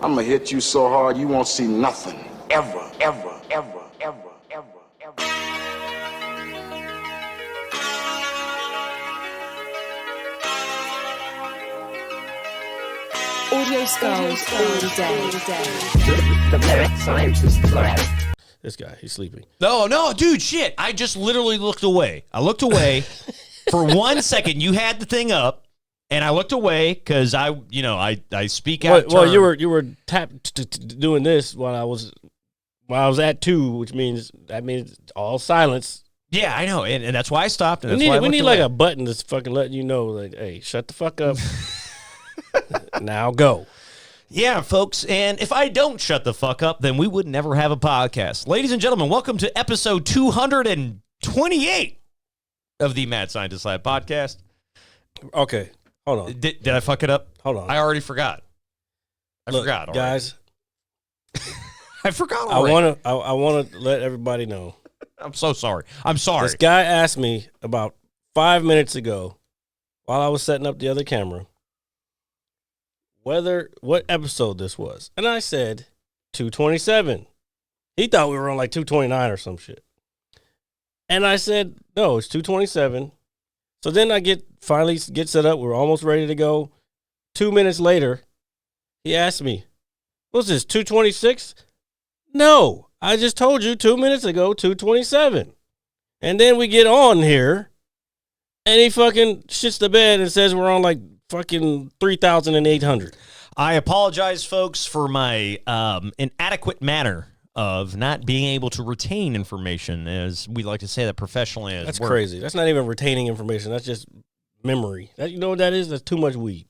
I'm gonna hit you so hard you won't see nothing. Ever, ever, ever, ever, ever, ever. Audio skulls all day. The lyric scientist flag. This guy, he's sleeping. No, dude, shit. I just literally looked away. I looked away for 1 second. You had the thing up, and I looked away because I speak out. Well, you were doing this while I was at 2, which means all silence. Yeah, I know, and that's why I stopped. And we need like a button that's fucking letting you know, like, hey, shut the fuck up. Now go. Yeah, folks, and if I don't shut the fuck up, then we would never have a podcast. Ladies and gentlemen, welcome to episode 228 of the Mad Scientist Lab podcast. Okay, hold on. Did I fuck it up? Hold on. I already forgot. I forgot already. Guys. I forgot already. I want to let everybody know. I'm so sorry. I'm sorry. This guy asked me about 5 minutes ago while I was setting up the other camera what episode this was. And I said 227. He thought we were on like 229 or some shit. And I said, no, it's 227. So then I finally get set up. We're almost ready to go. 2 minutes later, he asked me, what's this, 226? No, I just told you 2 minutes ago, 227. And then we get on here, and he fucking shits the bed and says we're on like fucking 3,800. I apologize, folks, for my inadequate manner of not being able to retain information, as we like to say that professionally. That's crazy. That's not even retaining information. That's just memory. You know what that is? That's too much weed.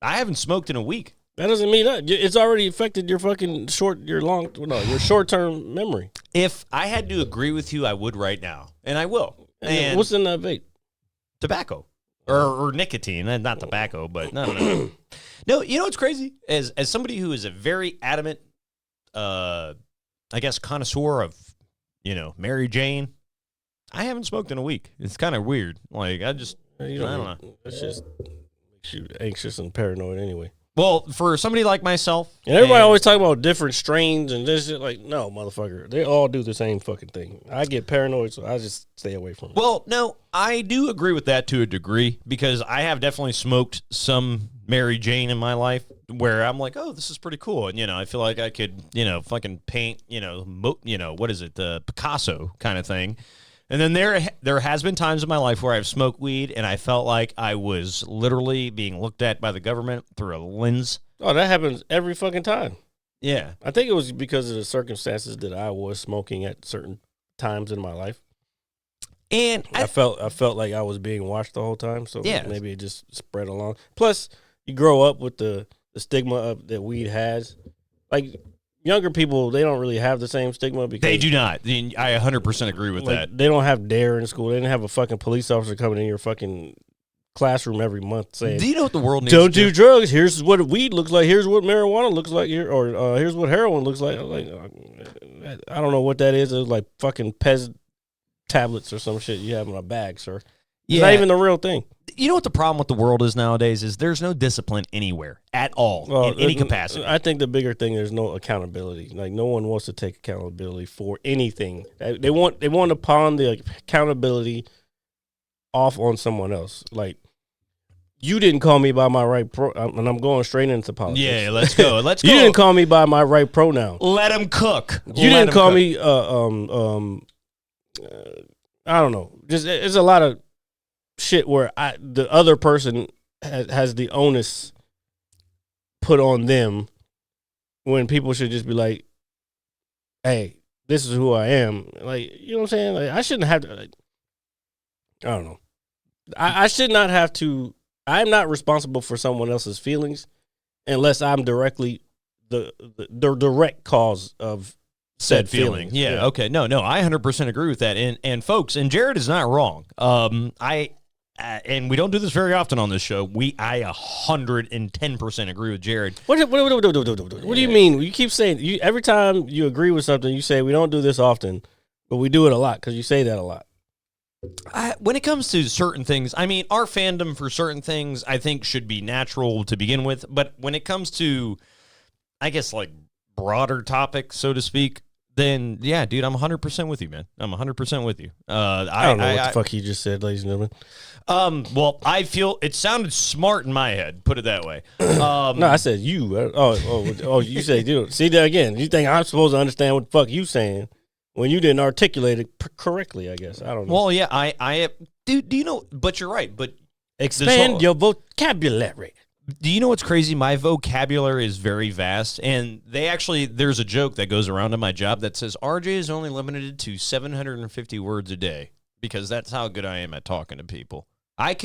I haven't smoked in a week. That doesn't mean that. It's already affected your fucking your short-term memory. If I had to agree with you, I would right now, and I will. And what's in that vape? Tobacco. Or nicotine, not tobacco, but no. No, you know what's crazy? As somebody who is a very adamant, I guess, connoisseur of, Mary Jane, I haven't smoked in a week. It's kind of weird. Like, I don't know. It just makes you anxious and paranoid anyway. Well, for somebody like myself. And everybody always talk about different strains and this shit. Like, no, motherfucker. They all do the same fucking thing. I get paranoid, so I just stay away from it. Well, no, I do agree with that to a degree because I have definitely smoked some Mary Jane in my life where I'm like, oh, this is pretty cool. And, I feel like I could, fucking paint, what is it, the Picasso kind of thing. And then there has been times in my life where I've smoked weed and I felt like I was literally being looked at by the government through a lens. Oh, that happens every fucking time. Yeah. I think it was because of the circumstances that I was smoking at certain times in my life. And I felt like I was being watched the whole time, so yeah. Maybe it just spread along. Plus, you grow up with the stigma that weed has. Like, younger people, they don't really have the same stigma because they do not. I 100% agree with that. They don't have DARE in school. They didn't have a fucking police officer coming in your fucking classroom every month saying, do you know what the world needs don't to do drugs. Here's what weed looks like. Here's what marijuana looks like here, or here's what heroin looks like. Like, I don't know what that is. It's like fucking Pez tablets or some shit you have in a bag, sir. It's not even the real thing. You know what the problem with the world is nowadays is there's no discipline anywhere at all in any capacity. I think the bigger thing, there's no accountability. Like, no one wants to take accountability for anything. They want to pawn the accountability off on someone else. Like, you didn't call me by my right and I'm going straight into politics. Yeah, let's go. Let's go. You didn't call me by my right pronoun. Let him cook. You didn't call me. I don't know. Just it's a lot of shit where the other person has the onus put on them when people should just be like, hey, this is who I am. Like, you know what I'm saying? Like, I shouldn't have to, like, I don't know. I should not have to, I'm not responsible for someone else's feelings unless I'm directly the direct cause of said feeling. Yeah, okay. No, I 100% agree with that. And folks, and Jared is not wrong. And we don't do this very often on this show. I 110% agree with Jared. What do you mean? You keep saying, every time you agree with something, you say we don't do this often, but we do it a lot because you say that a lot. When it comes to certain things, I mean, our fandom for certain things, I think, should be natural to begin with. But when it comes to I guess, like, broader topic, so to speak, then, yeah, dude, I'm 100% with you, man. I'm 100% with you. I don't know what the fuck he just said, ladies and gentlemen. Well, I feel it sounded smart in my head, put it that way. No, I said you. You say dude. See that again. You think I'm supposed to understand what the fuck you saying when you didn't articulate it correctly, I guess. I don't know. Well, yeah, I do you know, but you're right, but expand your vocabulary. do you know what's crazy? My vocabulary is very vast, and there's a joke that goes around at my job that says RJ is only limited to 750 words a day because that's how good I am at talking to people. I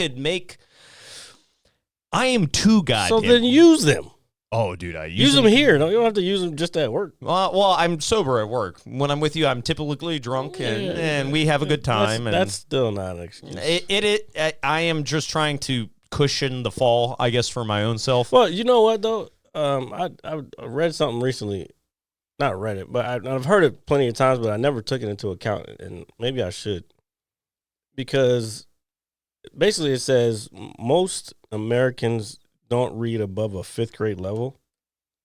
am too goddamn. So then use them. Oh, dude, I use them here. No, you don't have to use them just at work. Well, I'm sober at work. When I'm with you, I'm typically drunk, and we have a good time. That's still not an excuse. I am just trying to cushion the fall, I guess, for my own self. Well, you know what though? I read something recently. Not read it, but I've heard it plenty of times, but I never took it into account, and maybe I should, because basically it says most Americans don't read above a 5th grade level.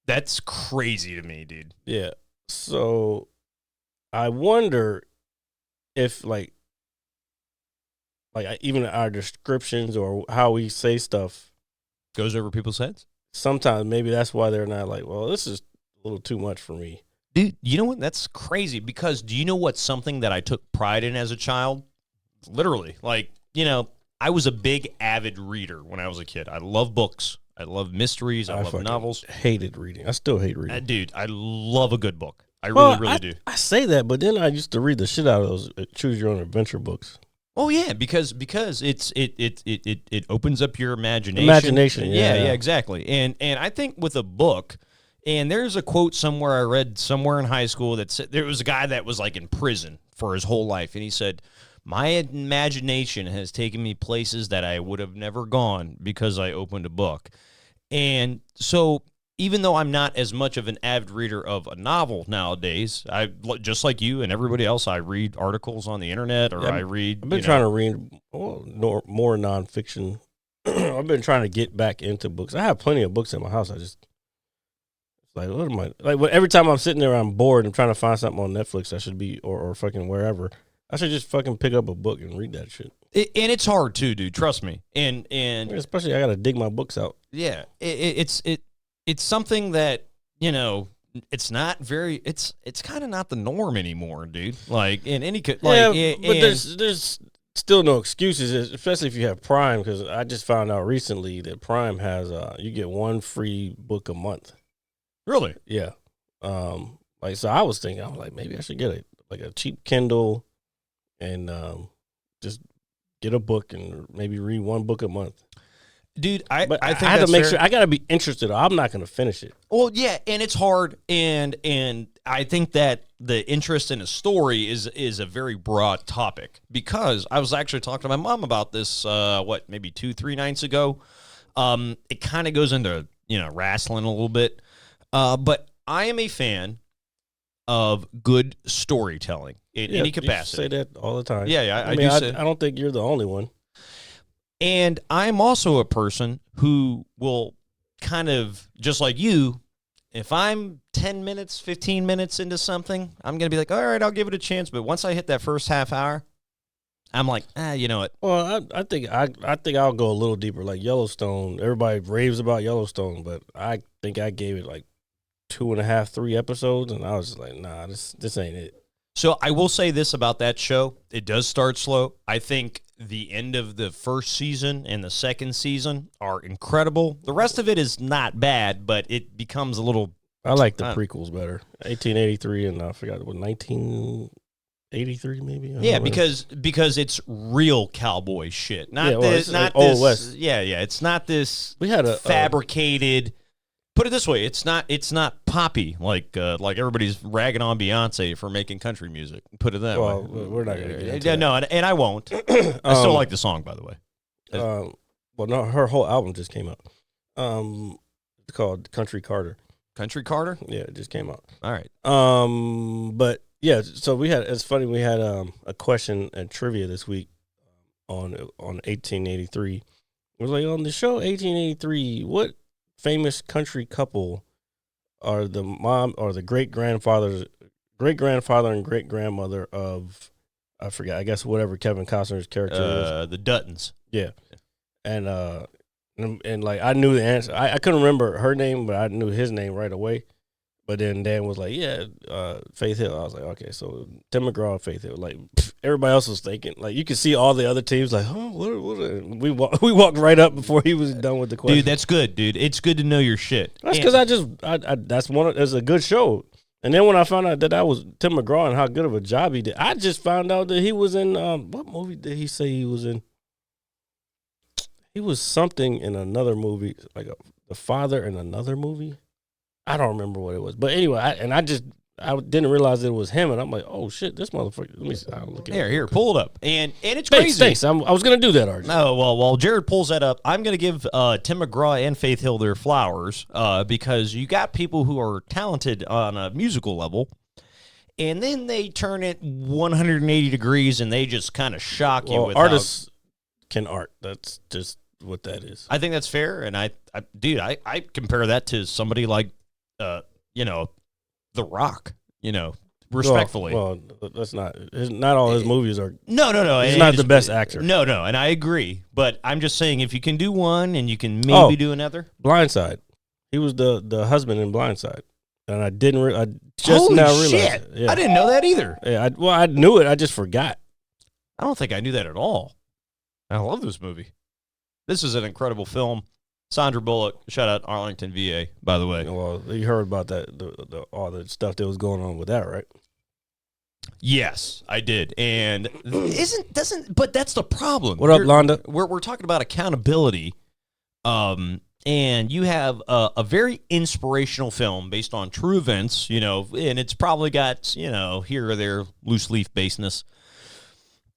That's crazy to me, dude. Yeah. So I wonder if like even our descriptions or how we say stuff goes over people's heads. Sometimes maybe that's why they're not like, well, this is a little too much for me. Dude, you know what? That's crazy because do you know what's something that I took pride in as a child? Literally, like, you know, I was a big avid reader when I was a kid. I love books. I love mysteries. I love novels. Hated reading. I still hate reading. Dude, I love a good book. I really do. I say that, but then I used to read the shit out of those choose your own adventure books. Oh yeah, because it opens up your imagination. Yeah, exactly. And I think with a book, and there's a quote somewhere I read somewhere in high school that said there was a guy that was like in prison for his whole life, and he said, "My imagination has taken me places that I would have never gone because I opened a book." And so even though I'm not as much of an avid reader of a novel nowadays, I just like you and everybody else, I read articles on the internet or I read. I've been trying to read more nonfiction. I've been trying to get back into books. I have plenty of books in my house. Like, what am I like? Every time I'm sitting there, I'm bored and trying to find something on Netflix. I should be or fucking wherever. I should just fucking pick up a book and read that shit. And it's hard too, dude. Trust me. And especially I got to dig my books out. Yeah, it's something that, you know, it's not very. It's kind of not the norm anymore, dude. Like in any but there's still no excuses, especially if you have Prime. Because I just found out recently that Prime has you get one free book a month. Really? Yeah. So I was thinking, I'm like, maybe I should get a cheap Kindle and just get a book and maybe read one book a month. Dude, I think I had to make sure I got to be interested. I'm not going to finish it. Well, yeah, and it's hard, and I think that the interest in a story is a very broad topic because I was actually talking to my mom about this. Maybe 2-3 nights ago. It kind of goes into wrestling a little bit, but I am a fan of good storytelling in any capacity. You say that all the time. Yeah, I mean, I don't think you're the only one. And I'm also a person who will kind of, just like you, if I'm 10 minutes, 15 minutes into something, I'm going to be like, all right, I'll give it a chance. But once I hit that first half hour, I'm like, you know what? Well, I think I'll go a little deeper. Like Yellowstone, everybody raves about Yellowstone, but I think I gave it like 2.5, 3 episodes, and I was just like, nah, this ain't it. So I will say this about that show. It does start slow. I think the end of the first season and the second season are incredible. The rest of it is not bad, but it becomes a little... I like the prequels better. 1883 and I forgot what, 1983 maybe? Yeah, because it's real cowboy shit. Not Old West. Yeah, it's not this we had a fabricated... Put it this way, it's not poppy like everybody's ragging on Beyonce for making country music. Put it that way. We're not going to get into that. No, and I won't. I still like the song, by the way. No, her whole album just came out. It's called Country Carter. Country Carter? Yeah, it just came out. All right. But yeah, so it's funny, we had a question and trivia this week on 1883. It was like, on the show 1883, what famous country couple are the mom or the great grandfather and great grandmother of, I forget, I guess whatever Kevin Costner's character is. The Duttons. Yeah. And like I knew the answer. I couldn't remember her name, but I knew his name right away. But then Dan was like, "Yeah, Faith Hill." I was like, "Okay, so Tim McGraw and Faith Hill." Like everybody else was thinking, like you could see all the other teams like, "Oh, what?" We walked right up before he was done with the question. Dude, that's good, dude. It's good to know your shit. That's because it's a good show. And then when I found out that was Tim McGraw and how good of a job he did, I just found out that he was in what movie did he say he was in? He was something in another movie, like the father in another movie. I don't remember what it was, but anyway, I didn't realize it was him, and I'm like, oh shit, this motherfucker. Let me see. I'll look at it. Here, pull it up, and it's crazy. Thanks. I was gonna do that, RJ. No, well, while Jared pulls that up, I'm gonna give Tim McGraw and Faith Hill their flowers because you got people who are talented on a musical level, and then they turn it 180 degrees, and they just kind of shock you. With artists can art. That's just what that is. I think that's fair, and I compare that to somebody like. The Rock, respectfully. Well, that's not all his movies are. No. He's not the best actor. No, and I agree. But I'm just saying, if you can do one and you can maybe do another. Blindside. He was the husband in Blindside. And I didn't, I just Holy now realized shit. it. Yeah. I didn't know that either. Yeah, I knew it. I just forgot. I don't think I knew that at all. I love this movie. This is an incredible film. Sandra Bullock, shout out Arlington, VA, by the way. Well, you heard about that, all the stuff that was going on with that, right? Yes, I did. And but that's the problem. What up, Londa? We're talking about accountability. And you have a very inspirational film based on true events, and it's probably got, here or there loose leaf baseness.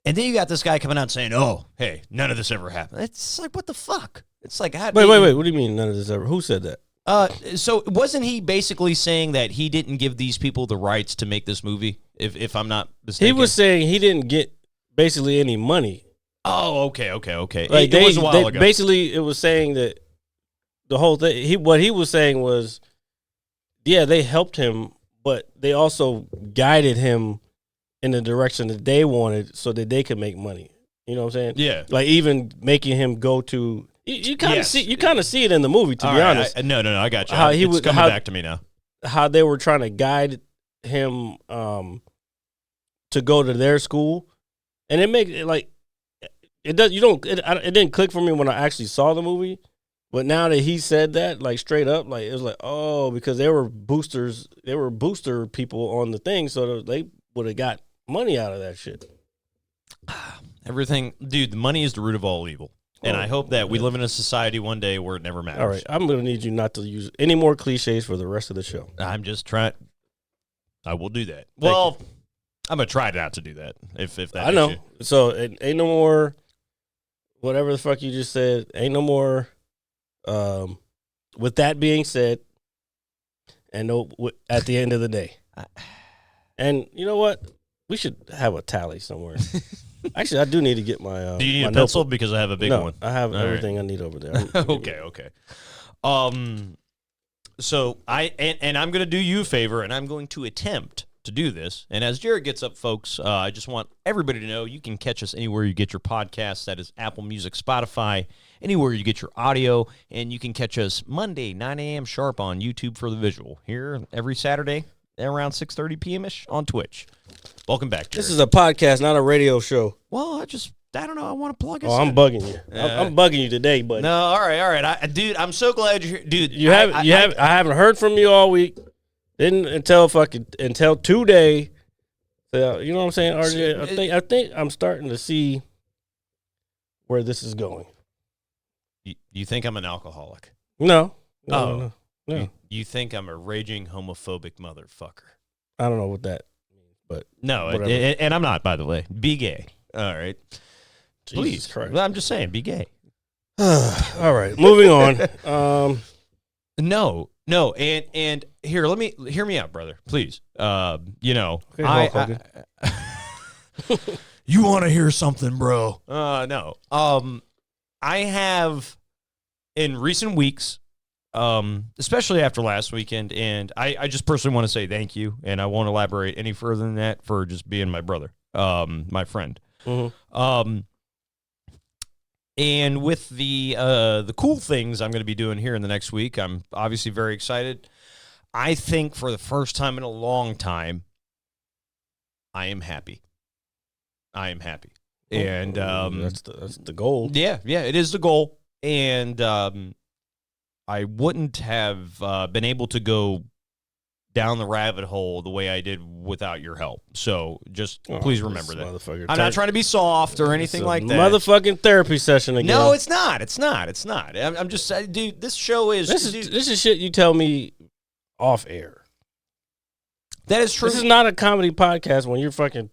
And then you got this guy coming out saying, oh, hey, none of this ever happened. It's like, what the fuck? It's like, wait. What do you mean none of this ever? Who said that? So wasn't he basically saying that he didn't give these people the rights to make this movie? If I'm not mistaken, he was saying he didn't get basically any money. Oh, okay. Like it was a while ago. Basically, it was saying that the whole thing. What he was saying was, yeah, they helped him, but they also guided him in the direction that they wanted, so that they could make money. You know what I'm saying? Yeah. Like even making him go to. You kind of see it in the movie, to be honest. No, I got you. How it's coming back to me now. How they were trying to guide him to go to their school, and it makes it like it does. It didn't click for me when I actually saw the movie, but now that he said that, like straight up, like it was like, oh, because they were booster people on the thing, so they would have got money out of that shit. Everything, dude. The money is the root of all evil. And I hope that we live in a society one day where it never matters. All right, I'm going to need you not to use any more cliches for the rest of the show. I'm just trying. I will do that. Well, I'm going to try not to do that. If that I know. So it ain't no more, whatever the fuck you just said, ain't no more. With that being said, and at the end of the day. And you know what? We should have a tally somewhere. Actually, I do need to get my. Do you need my a pencil? notebook. Because I have a big one. I have All everything I need over there. Okay. So I'm going to do you a favor, and I'm going to attempt to do this. And as Jared gets up, folks, I just want everybody to know you can catch us anywhere you get your podcasts. That is Apple Music, Spotify, anywhere you get your audio. And you can catch us Monday, 9 a.m. sharp on YouTube for the visual. Here every Saturday around 6:30 p.m.-ish on Twitch. Welcome back, Jared. This is a podcast, not a radio show. Well, I don't know. I want to plug us. Oh, I'm bugging you. I'm bugging you today, buddy. No, all right. Dude, I'm so glad you're here. Dude, I haven't heard from you all week. Didn't until today. So, you know what I'm saying, RJ? I think I'm starting to see where this is going. You think I'm an alcoholic? No. No. You think I'm a raging homophobic motherfucker? I don't know what that means, but no, and I'm not. By the way, be gay. All right, Jesus Christ. Well, I'm just saying, be gay. All right, moving on. No, and here, hear me out, brother, please. Okay, you want to hear something, bro? No. I have in recent weeks especially after last weekend. And I just personally want to say thank you, and I won't elaborate any further than that for just being my brother, my friend. Mm-hmm. And with the cool things I'm going to be doing here in the next week, I'm obviously very excited. I think for the first time in a long time, I am happy. And that's the goal. Yeah, it is the goal. And I wouldn't have been able to go down the rabbit hole the way I did without your help. So just please remember that. I'm not trying to be soft or anything like that. Motherfucking therapy session again. No, it's not. I'm just saying, dude, this show is... This is shit you tell me off air. That is true. This is not a comedy podcast when you're fucking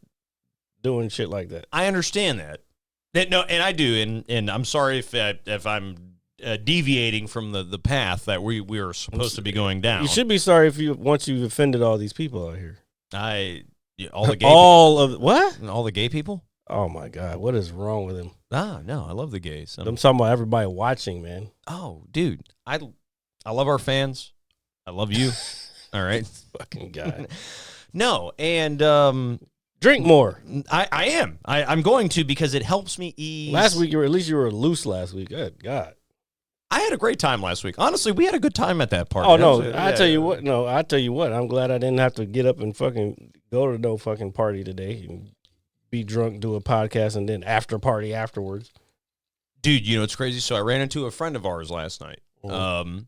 doing shit like that. I understand that. No, and I do, and I'm sorry if I'm deviating from the path that we are supposed to be going down. You should be sorry once you've offended all these people out here. All the gay all the gay people. Oh my God, what is wrong with him? No, I love the gays. I'm talking about everybody watching, man. Oh, dude, I love our fans. I love you. All right, fucking guy. No, and drink more. I am. I'm going to, because it helps me ease. Last week you were loose last week. Good God. I had a great time last week. Honestly, we had a good time at that party. Oh no, I tell you what. No, I tell you what. I'm glad I didn't have to get up and fucking go to no fucking party today and be drunk, do a podcast, and then after party afterwards. Dude, you know it's crazy. So I ran into a friend of ours last night. Mm-hmm.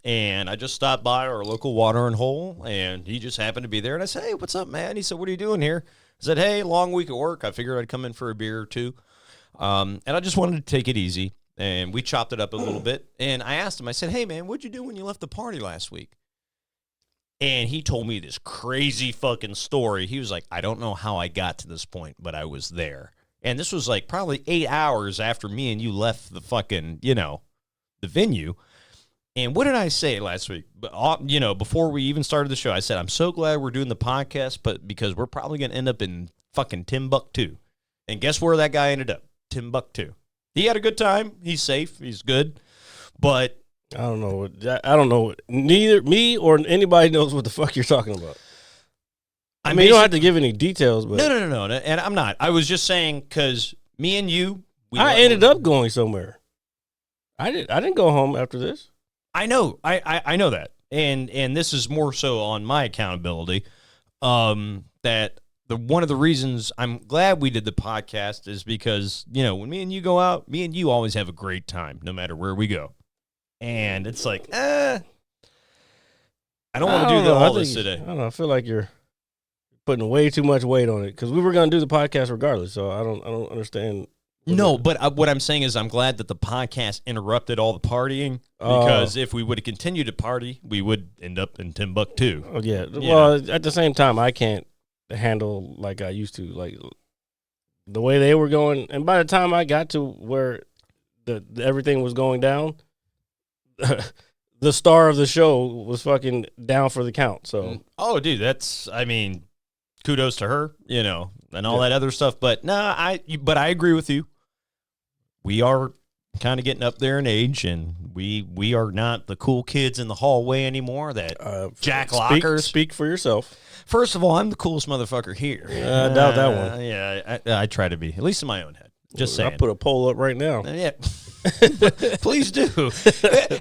And I just stopped by our local watering hole, and he just happened to be there. And I said, "Hey, what's up, man?" He said, "What are you doing here?" I said, "Hey, long week at work. I figured I'd come in for a beer or two." And I just wanted to take it easy. And we chopped it up a little bit. And I asked him, I said, "Hey, man, what'd you do when you left the party last week?" And he told me this crazy fucking story. He was like, "I don't know how I got to this point, but I was there." And this was like probably 8 hours after me and you left the fucking, the venue. And what did I say last week? Before we even started the show, I said, "I'm so glad we're doing the podcast, but because we're probably going to end up in fucking Timbuktu." And guess where that guy ended up? Timbuktu. He had a good time. He's safe. He's good. But I don't know. Neither me or anybody knows what the fuck you're talking about. I mean, you don't have to give any details. But No. And I'm not. I was just saying, because me and you. I ended up going somewhere. I didn't go home after this. I know. I know that. And this is more so on my accountability. That one of the reasons I'm glad we did the podcast is because, when me and you go out, me and you always have a great time, no matter where we go. And it's like, I don't want to do all this today. I don't know. I feel like you're putting way too much weight on it, because we were going to do the podcast regardless. So I don't understand. No, but what I'm saying is I'm glad that the podcast interrupted all the partying, because if we would have continued to party, we would end up in Timbuktu. Oh, yeah. Well, at the same time, I can't handle like I used to, like the way they were going. And by the time I got to where everything was going down, the star of the show was fucking down for the count. So, oh, dude, kudos to her, and all that other stuff. But I agree with you. We are kind of getting up there in age, and we are not the cool kids in the hallway anymore that jack lockers. Speak for yourself. First of all, I'm the coolest motherfucker here. I doubt that one. Yeah, I try to be, at least in my own head. Just saying. I'll put a poll up right now. Yeah. Please do.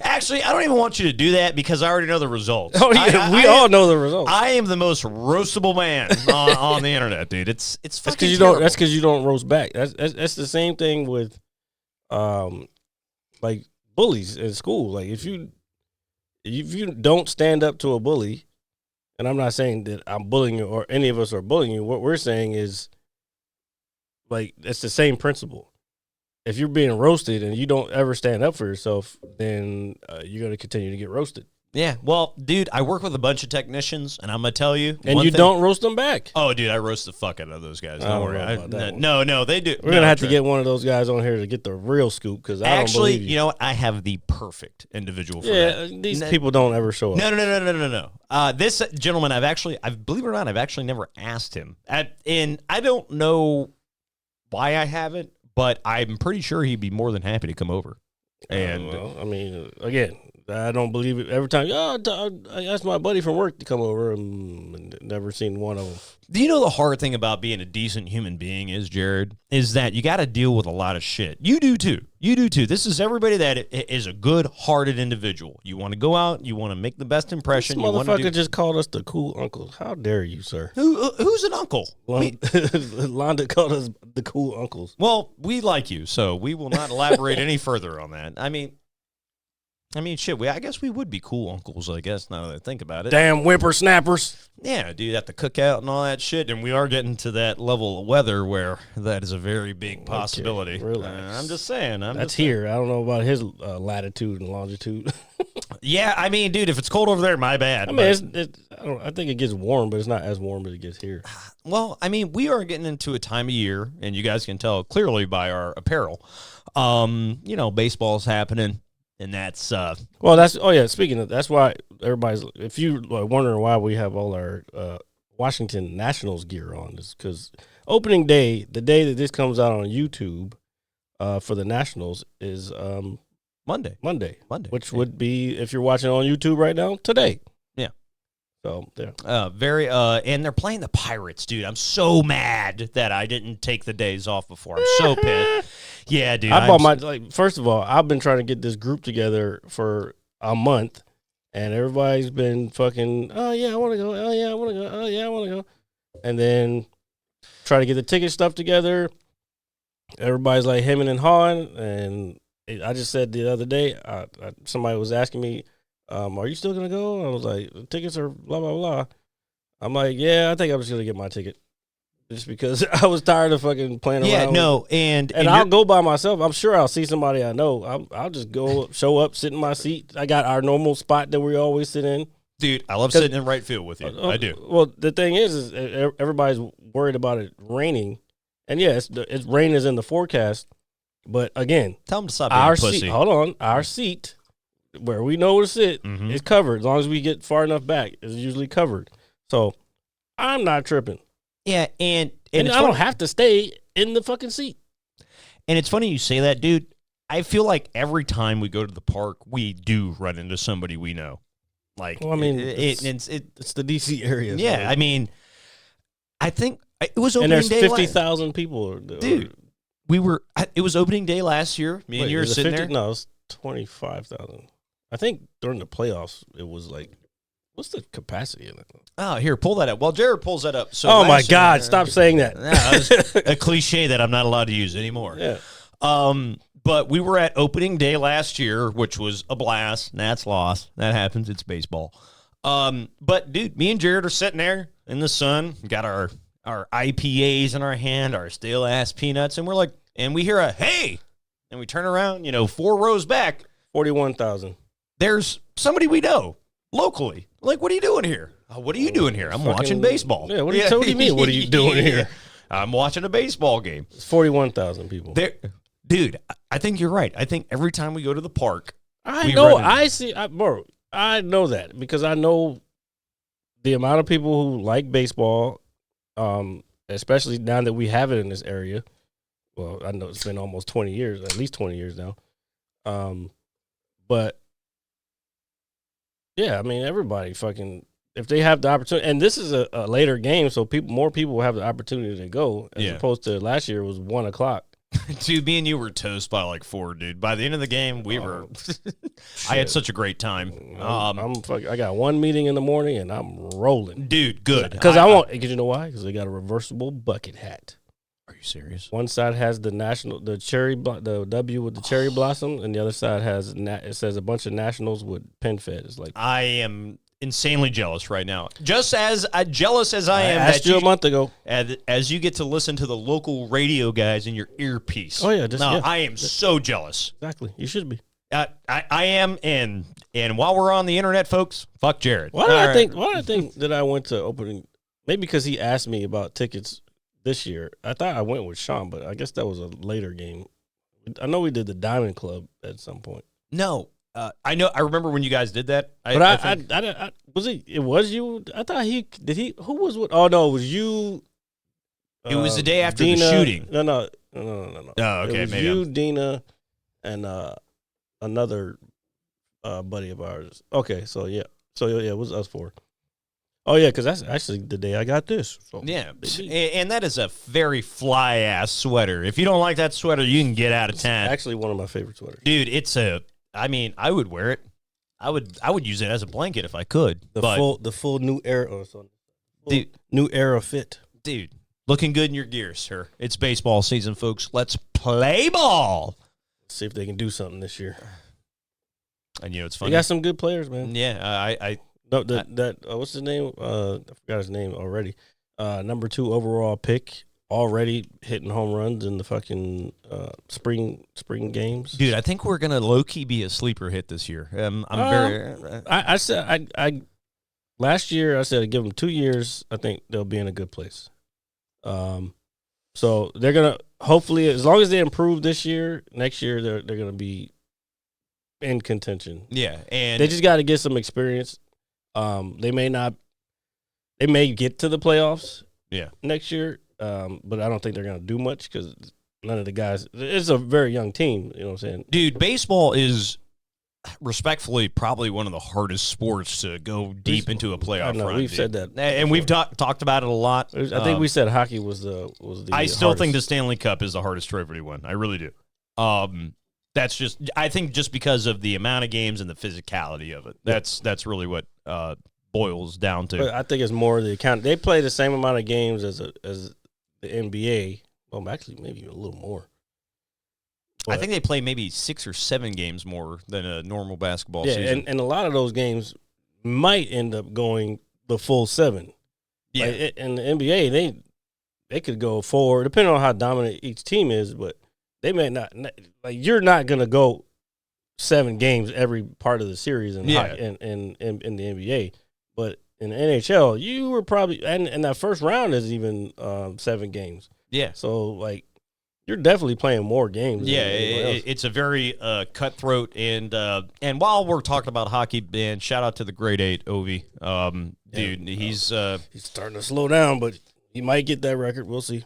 Actually, I don't even want you to do that, because I already know the results. Oh, yeah, we all know the results. I am the most roastable man on the internet, dude. It's fucking terrible. That's because you don't roast back. That's the same thing with like bullies in school. Like if you don't stand up to a bully, and I'm not saying that I'm bullying you or any of us are bullying you, what we're saying is, like, it's the same principle. If you're being roasted and you don't ever stand up for yourself, then you're going to continue to get roasted. Yeah. Well, dude, I work with a bunch of technicians, and I'm going to tell you. And you don't roast them back. Oh, dude, I roast the fuck out of those guys. Don't worry. No, they do. We're going to have to get one of those guys on here to get the real scoop, because I don't believe you. You know what? I have the perfect individual for that. Yeah, these people don't ever show up. No. This gentleman, I believe it or not, I've actually never asked him. And I don't know why I haven't, but I'm pretty sure he'd be more than happy to come over. And well, I mean, again, I don't believe it. Every time, I asked my buddy from work to come over, and never seen one of them. Do you know the hard thing about being a decent human being is, Jared, is that you got to deal with a lot of shit. You do too. You do too. This is everybody that is a good-hearted individual. You want to go out. You want to make the best impression. This motherfucker just called us the cool uncles. How dare you, sir? Who's an uncle? Londa called us the cool uncles. Well, we like you, so we will not elaborate any further on that. I mean, shit. I guess we would be cool uncles. I guess now that I think about it. Damn whippersnappers. Yeah, dude, at the cookout and all that shit, and we are getting to that level of weather where that is a very big possibility. Okay, relax. I'm just saying. That's here. I don't know about his latitude and longitude. Yeah, I mean, dude, if it's cold over there, my bad. I mean, I think it gets warm, but it's not as warm as it gets here. Well, I mean, we are getting into a time of year, and you guys can tell clearly by our apparel. Baseball's happening. And that's speaking of, that's why everybody's, if you are wondering why we have all our Washington Nationals gear on, is because opening day, the day that this comes out on YouTube for the Nationals, is Monday, which would be, if you're watching on YouTube right now, today. Yeah. So there. And they're playing the Pirates, dude. I'm so mad that I didn't take the days off before. I'm so pissed. Yeah, dude. First of all, I've been trying to get this group together for a month, and everybody's been fucking, oh yeah, I want to go. Oh yeah, I want to go. Oh yeah, I want to go. And then try to get the ticket stuff together. Everybody's like hemming and hawing, and I just said the other day, somebody was asking me, are you still going to go? I was like, the tickets are blah, blah, blah. I'm like, yeah, I think I'm just going to get my ticket. Just because I was tired of fucking playing around. Yeah, no, and I'll go by myself. I'm sure I'll see somebody I know. I'll just go, show up, sit in my seat. I got our normal spot that we always sit in. Dude, I love sitting in right field with you. I do. Well, the thing is everybody's worried about it raining. And yes, rain is in the forecast. But again, tell them to stop being a pussy. Seat, hold on. Our seat, where we know where to sit, is covered. As long as we get far enough back, it's usually covered. So I'm not tripping. Yeah, and I don't have to stay in the fucking seat. And it's funny you say that, dude. I feel like every time we go to the park, we do run into somebody we know. Like, well, I mean, it's the DC area. Yeah, so. I mean, I think it was opening day. And there's 50,000 people. Dude, it was opening day last year. Me and you were sitting there. No, it was 25,000. I think during the playoffs, it was like, what's the capacity in it? Oh, here, pull that up. Well, Jared pulls that up. So oh, my God. Stop saying that. That was a cliche that I'm not allowed to use anymore. Yeah. But we were at opening day last year, which was a blast. Nats lost. That happens. It's baseball. But, dude, me and Jared are sitting there in the sun. Got our IPAs in our hand, our stale-ass peanuts, and we're like, and we hear a, hey! And we turn around, 4 rows back. 41,000. There's somebody we know locally. Like, what are you doing here? What are you doing here? I'm watching baseball. Yeah, what do you mean? What are you doing here? I'm watching a baseball game. It's 41,000 people. Dude, I think you're right. I think every time we go to the park, I know that because I know the amount of people who like baseball, especially now that we have it in this area. Well, I know it's been almost 20 years, at least 20 years now. But yeah, I mean, everybody fucking, if they have the opportunity, and this is a later game, so more people will have the opportunity to go, as opposed to last year it was 1 o'clock. Dude, me and you were toast by like 4, dude. By the end of the game, we were. I had such a great time. I got one meeting in the morning and I'm rolling, dude. Good, because because you know why? Because they got a reversible bucket hat. Are you serious? One side has the the W with the cherry blossom, and the other side has it says a bunch of Nationals with pin fed. It's like, I am insanely jealous right now. Just as jealous as I am. I asked you a month ago. As you get to listen to the local radio guys in your earpiece. Oh yeah, I am so jealous. Exactly, you should be. I am, and while we're on the internet, folks, fuck Jared. Why did I think that I went to opening? Maybe because he asked me about tickets this year. I thought I went with Sean, but I guess that was a later game. I know we did the Diamond Club at some point. No. I know. I remember when you guys did that. I was it? It was you. I thought he did. Who was what? Oh no, it was you. It was the day after Dina, the shooting. No. Oh, okay. It was maybe you, Dina, and another buddy of ours. Okay, so yeah, it was us four. Oh yeah, because that's actually the day I got this. So Yeah, and that is a very fly-ass sweater. If you don't like that sweater, you can get out of town. actually one of my favorite sweaters. Dude, I mean, I would wear it. I would use it as a blanket if I could. The full new era. Dude, new era fit. dude, looking good in your gear, sir. It's baseball season, folks. Let's play ball. See if they can do something this year. And it's They funny. got some good players, man. Yeah, No, what's his name? I forgot his name already. Number 2 overall pick, already hitting home runs in the fucking spring games. dude, I think we're gonna low key be a sleeper hit this year. I said I last year I said I'd give them 2 years. I think they'll be in a good place. So they're gonna hopefully, as long as they improve this year, next year they're gonna be in contention. Yeah, and They just got to get some experience. They may get to the playoffs. Yeah. Next year, but I don't think they're gonna do much because none of the guys. It's a very young team. You know what I'm saying? dude, baseball is respectfully probably one of the hardest sports to go deep into a playoff I know, run. we've dude. said that and we've talked about it a lot. I think we said hockey was the. I still think the hardest. Stanley Cup is the hardest trophy to win. I really do. That's just, I think, just because of the amount of games and the physicality of it. That's really what boils down to. But I think it's more the account. They play the same amount of games as the NBA. Well, actually, maybe a little more. I think they play maybe 6 or 7 games more than a normal basketball Yeah, season. and a lot of those games might end up going the full 7. Yeah. Like, in the NBA, they could go 4, depending on how dominant each team is, but they may not. Like, you're not going to go 7 games every part of the series in the NBA. But in the NHL, you were probably, and that first round is even 7 games. Yeah. So, like, you're definitely playing more games. Yeah, than anyone else. it's a very cutthroat, and while we're talking about hockey, man, shout out to the grade 8 Ovi, dude. He's starting to slow down, but he might get that record. We'll see.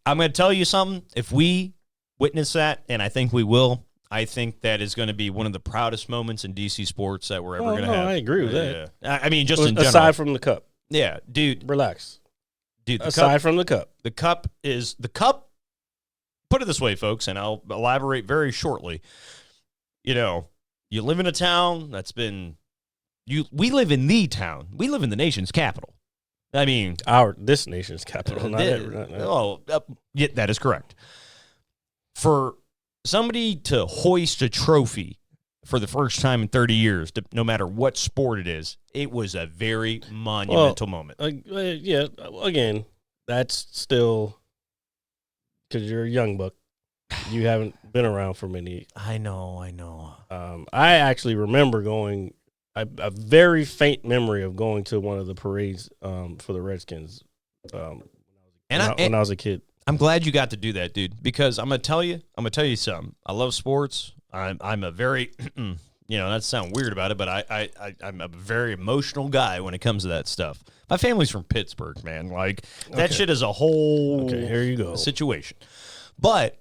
I'm going to tell you something. If we witness that, and I think we will, I think that is going to be one of the proudest moments in DC sports that we're ever going to have. I agree with that. Yeah. I mean, just in general. Aside from the cup, yeah, dude. relax. Dude, Aside from the cup, the cup. Put it this way, folks, and I'll elaborate very shortly. You live in a town that's been we live in the town. We live in the nation's capital. I mean, this nation's capital. Yeah, that is correct. For somebody to hoist a trophy for the first time in 30 years, no matter what sport it is, it was a very monumental moment. Yeah, again, that's still because you're a young buck. You haven't been around for many. I know. I actually remember going. A very faint memory of going to one of the parades for the Redskins when I was a kid. I'm glad you got to do that, dude, because I'm gonna tell you something. I love sports. I'm a very that sounds weird about it, but I'm a very emotional guy when it comes to that stuff. My family's from Pittsburgh, man. Like, that shit is a whole here you go situation. But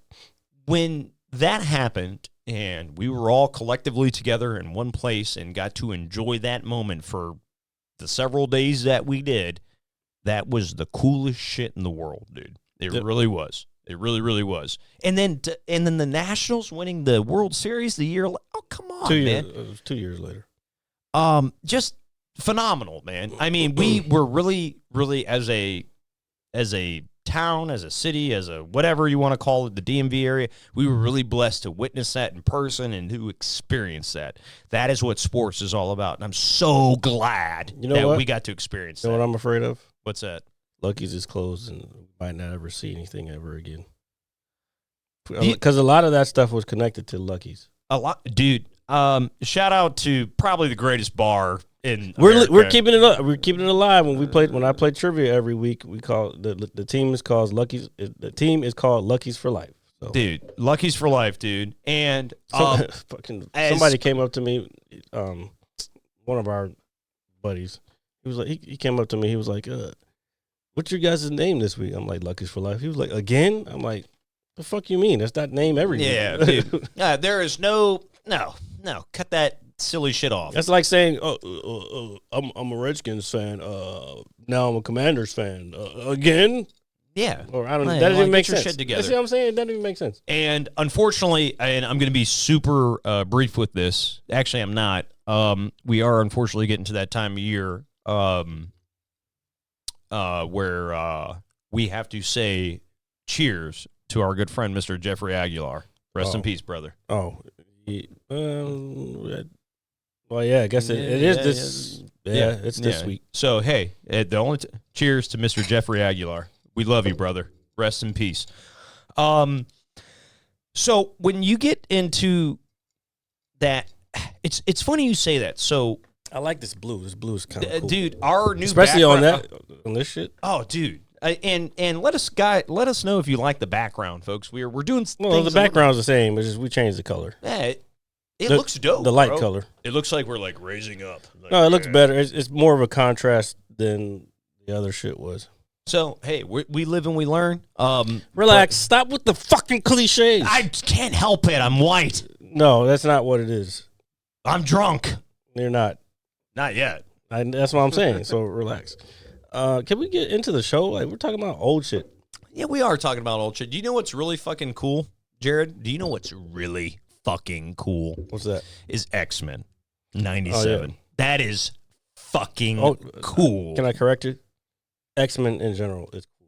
when that happened and we were all collectively together in one place and got to enjoy that moment for the several days that we did, that was the coolest shit in the world, dude. It really was. It really, really was. And then the Nationals winning the World Series the year. Oh, come on, man. It was 2 years later. Just phenomenal, man. I mean, we were really, really as a town, as a city, as a whatever you want to call it, the DMV area, we were really blessed to witness that in person and to experience that. That is what sports is all about. And I'm so glad we got to experience that. You know what I'm afraid of? What's that? Lucky's is closed and we might not ever see anything ever again. Because a lot of that stuff was connected to Lucky's. A lot, dude. Shout out to probably the greatest bar in We're America. keeping it up. We're keeping it alive. When I play trivia every week, we call the team is called Lucky's. The team is called Lucky's for Life. So. Dude, Lucky's for life, dude. And somebody came up to me, one of our buddies. He was like, he came up to me. He was like, "What's your guys' name this week?" I'm like, "Lucky's for Life." He was like, "Again?" I'm like, "The fuck you mean? That's that name every week." Yeah, dude. There is no. Cut that silly shit off. That's like saying, I'm a Redskins fan. Now I'm a Commanders fan. Again? Yeah. Or I don't know. Hey, That doesn't even make get your sense. shit together. You see what I'm saying? It doesn't even make sense. And unfortunately, and I'm going to be super brief with this. Actually, I'm not. We are unfortunately getting to that time of year where we have to say cheers to our good friend, Mr. Jeffrey Aguilar. Rest in peace, brother. Oh. Well, yeah, I guess it is this. Yeah, it's this week. So, hey, the only cheers to Mr. Jeffrey Aguilar. We love you, brother. Rest in peace. So when you get into that, it's funny you say that. So I like this blue. This blue is kind of cool. Dude, our new especially on this shit. Oh, dude. And let us know if you like the background, folks. We're doing well. The background's the same. It's just we changed the color. Yeah, it looks dope. The light bro. color. It looks like we're like raising up. Like, no, it looks better. It's more of a contrast than the other shit was. So hey, we live and we learn. Relax. Stop with the fucking cliches. I can't help it. I'm white. No, that's not what it is. I'm drunk. You're not. Not yet. That's what I'm saying. So relax. Can we get into the show? Like, we're talking about old shit. Yeah, we are talking about old shit. Do you know what's really fucking cool, Jared? Do you know what's really fucking cool? What's that? Is X-Men 97. Oh, yeah. That is fucking cool. Can I correct you? X-Men in general is cool.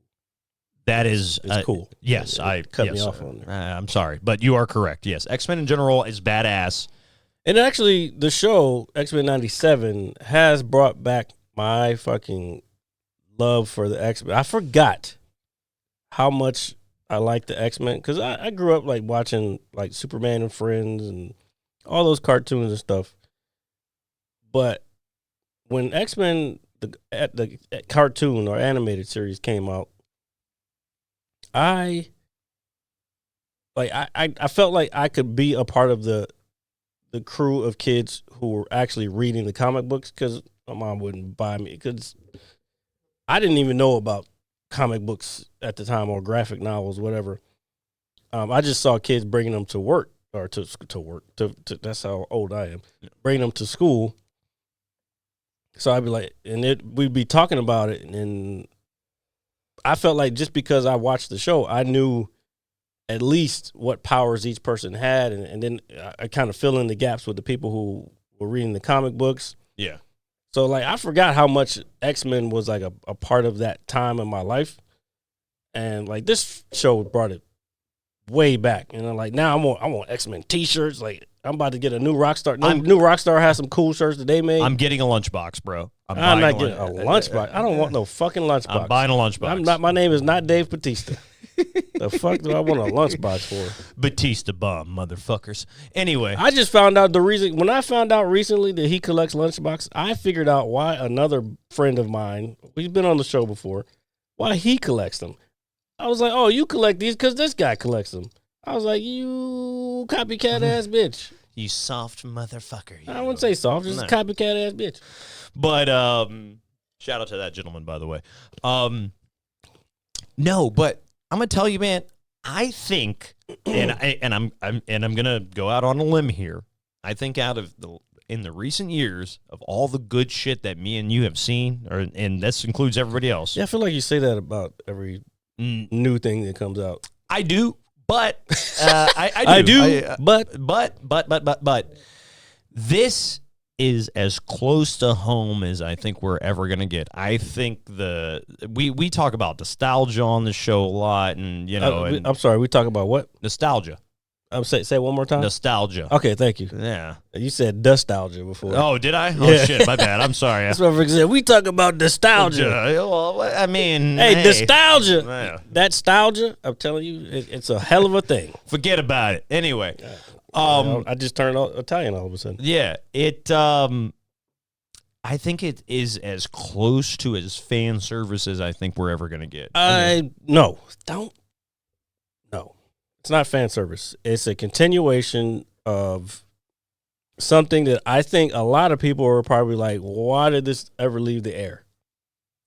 That is it's cool. Yes, I cut me off on there. I'm sorry, but you are correct. Yes, X-Men in general is badass. And actually, the show X-Men 97 has brought back my fucking love for the X-Men. I forgot how much I like the X-Men because I grew up like watching like Superman and Friends and all those cartoons and stuff. But when X-Men the cartoon or animated series came out, I felt like I could be a part of the crew of kids who were actually reading the comic books because my mom wouldn't buy me because I didn't even know about comic books at the time or graphic novels, whatever. I just saw kids bringing them to work or to work. That's how old I am. Bringing them to school. So I'd be like, we'd be talking about it, and I felt like just because I watched the show, I knew at least what powers each person had, and then I kind of fill in the gaps with the people who were reading the comic books. Yeah. So, like, I forgot how much X-Men was, like, a part of that time in my life. And, like, this show brought it way back. And I'm like, now I want X-Men T-shirts. Like, I'm about to get a new Rockstar. New Rockstar has some cool shirts that they made. I'm getting a lunchbox, bro. I'm not getting a lunchbox. I don't want no fucking lunchbox. I'm buying a lunchbox. My name is not Dave Bautista. The fuck do I want a lunchbox for? Batista bum, motherfuckers. Anyway. I just found out the reason. When I found out recently that he collects lunchbox, I figured out why another friend of mine, he's been on the show before, why he collects them. I was like, oh, you collect these because this guy collects them. I was like, you copycat ass bitch. You soft motherfucker. I wouldn't say soft, just a copycat ass bitch. But shout out to that gentleman, by the way. No, but I'm gonna tell you, man. I think, and I'm gonna go out on a limb here. I think in the recent years of all the good shit that me and you have seen, and this includes everybody else. Yeah, I feel like you say that about every new thing that comes out. I do. But I do. But this is as close to home as I think we're ever gonna get. I think we talk about nostalgia on the show a lot, and you know. I'm sorry, we talk about what? Nostalgia. Say it one more time. Nostalgia. Okay, thank you. Yeah. You said nostalgia before. Oh, did I? Oh shit, my bad. I'm sorry. That's what I said. We talk about nostalgia. Well, I mean, hey, nostalgia. Yeah. That nostalgia, I'm telling you, it's a hell of a thing. Forget about it. Anyway, I just turned Italian all of a sudden. Yeah, I think it is as close to as fan service as I think we're ever gonna get. No. It's not fan service. It's a continuation of something that I think a lot of people are probably like, why did this ever leave the air?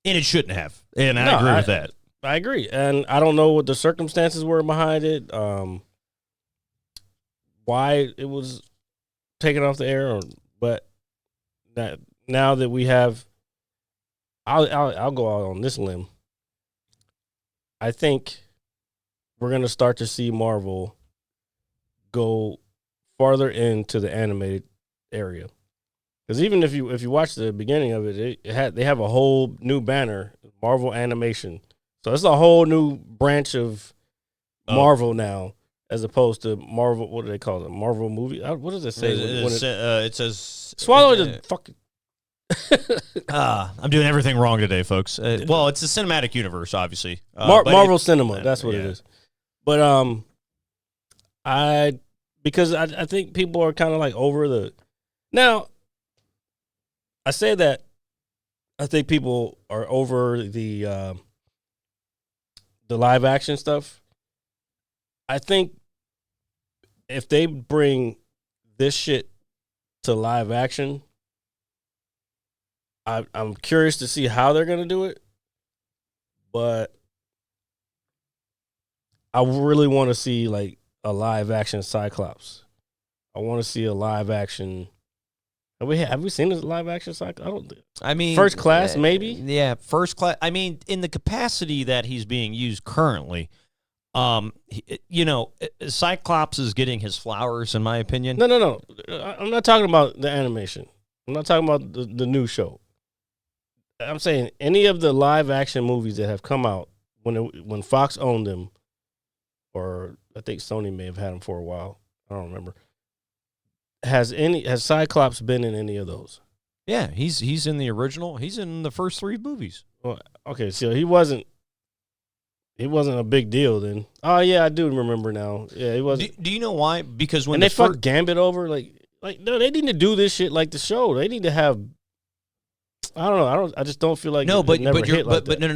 And it shouldn't have. And I agree with that. I agree. And I don't know what the circumstances were behind it, why it was taken off the air or that now that we have, I'll go out on this limb. I think we're gonna start to see Marvel go farther into the animated area. Because even if you watch the beginning of it, they have a whole new banner, Marvel Animation. So it's a whole new branch of Marvel now, as opposed to Marvel. What do they call it? Marvel movie? What does it say? It says Swallow the fucking. I'm doing everything wrong today, folks. Well, it's the cinematic universe, obviously. Marvel Cinema. That's what it is. But I think people are kind of like over the now. I say that I think people are over the live action stuff. I think if they bring this shit to live action, I'm curious to see how they're gonna do it, but I really want to see like a live action Cyclops. I want to see a live action. Have we seen a live action Cyclops? I mean, First Class, maybe. Yeah, First Class. I mean, in the capacity that he's being used currently, Cyclops is getting his flowers, in my opinion. No. I'm not talking about the animation. I'm not talking about the new show. I'm saying any of the live action movies that have come out when Fox owned them, or I think Sony may have had them for a while. I don't remember. Has Cyclops been in any of those? Yeah, he's in the original. He's in the first 3 movies. Well, okay, so he wasn't a big deal then. Oh yeah, I do remember now. Yeah, he wasn't. Do you know why? Because when they fucked Gambit over, like no, they need to do this shit like the show. They need to have. I don't know. I just don't feel like no, but you're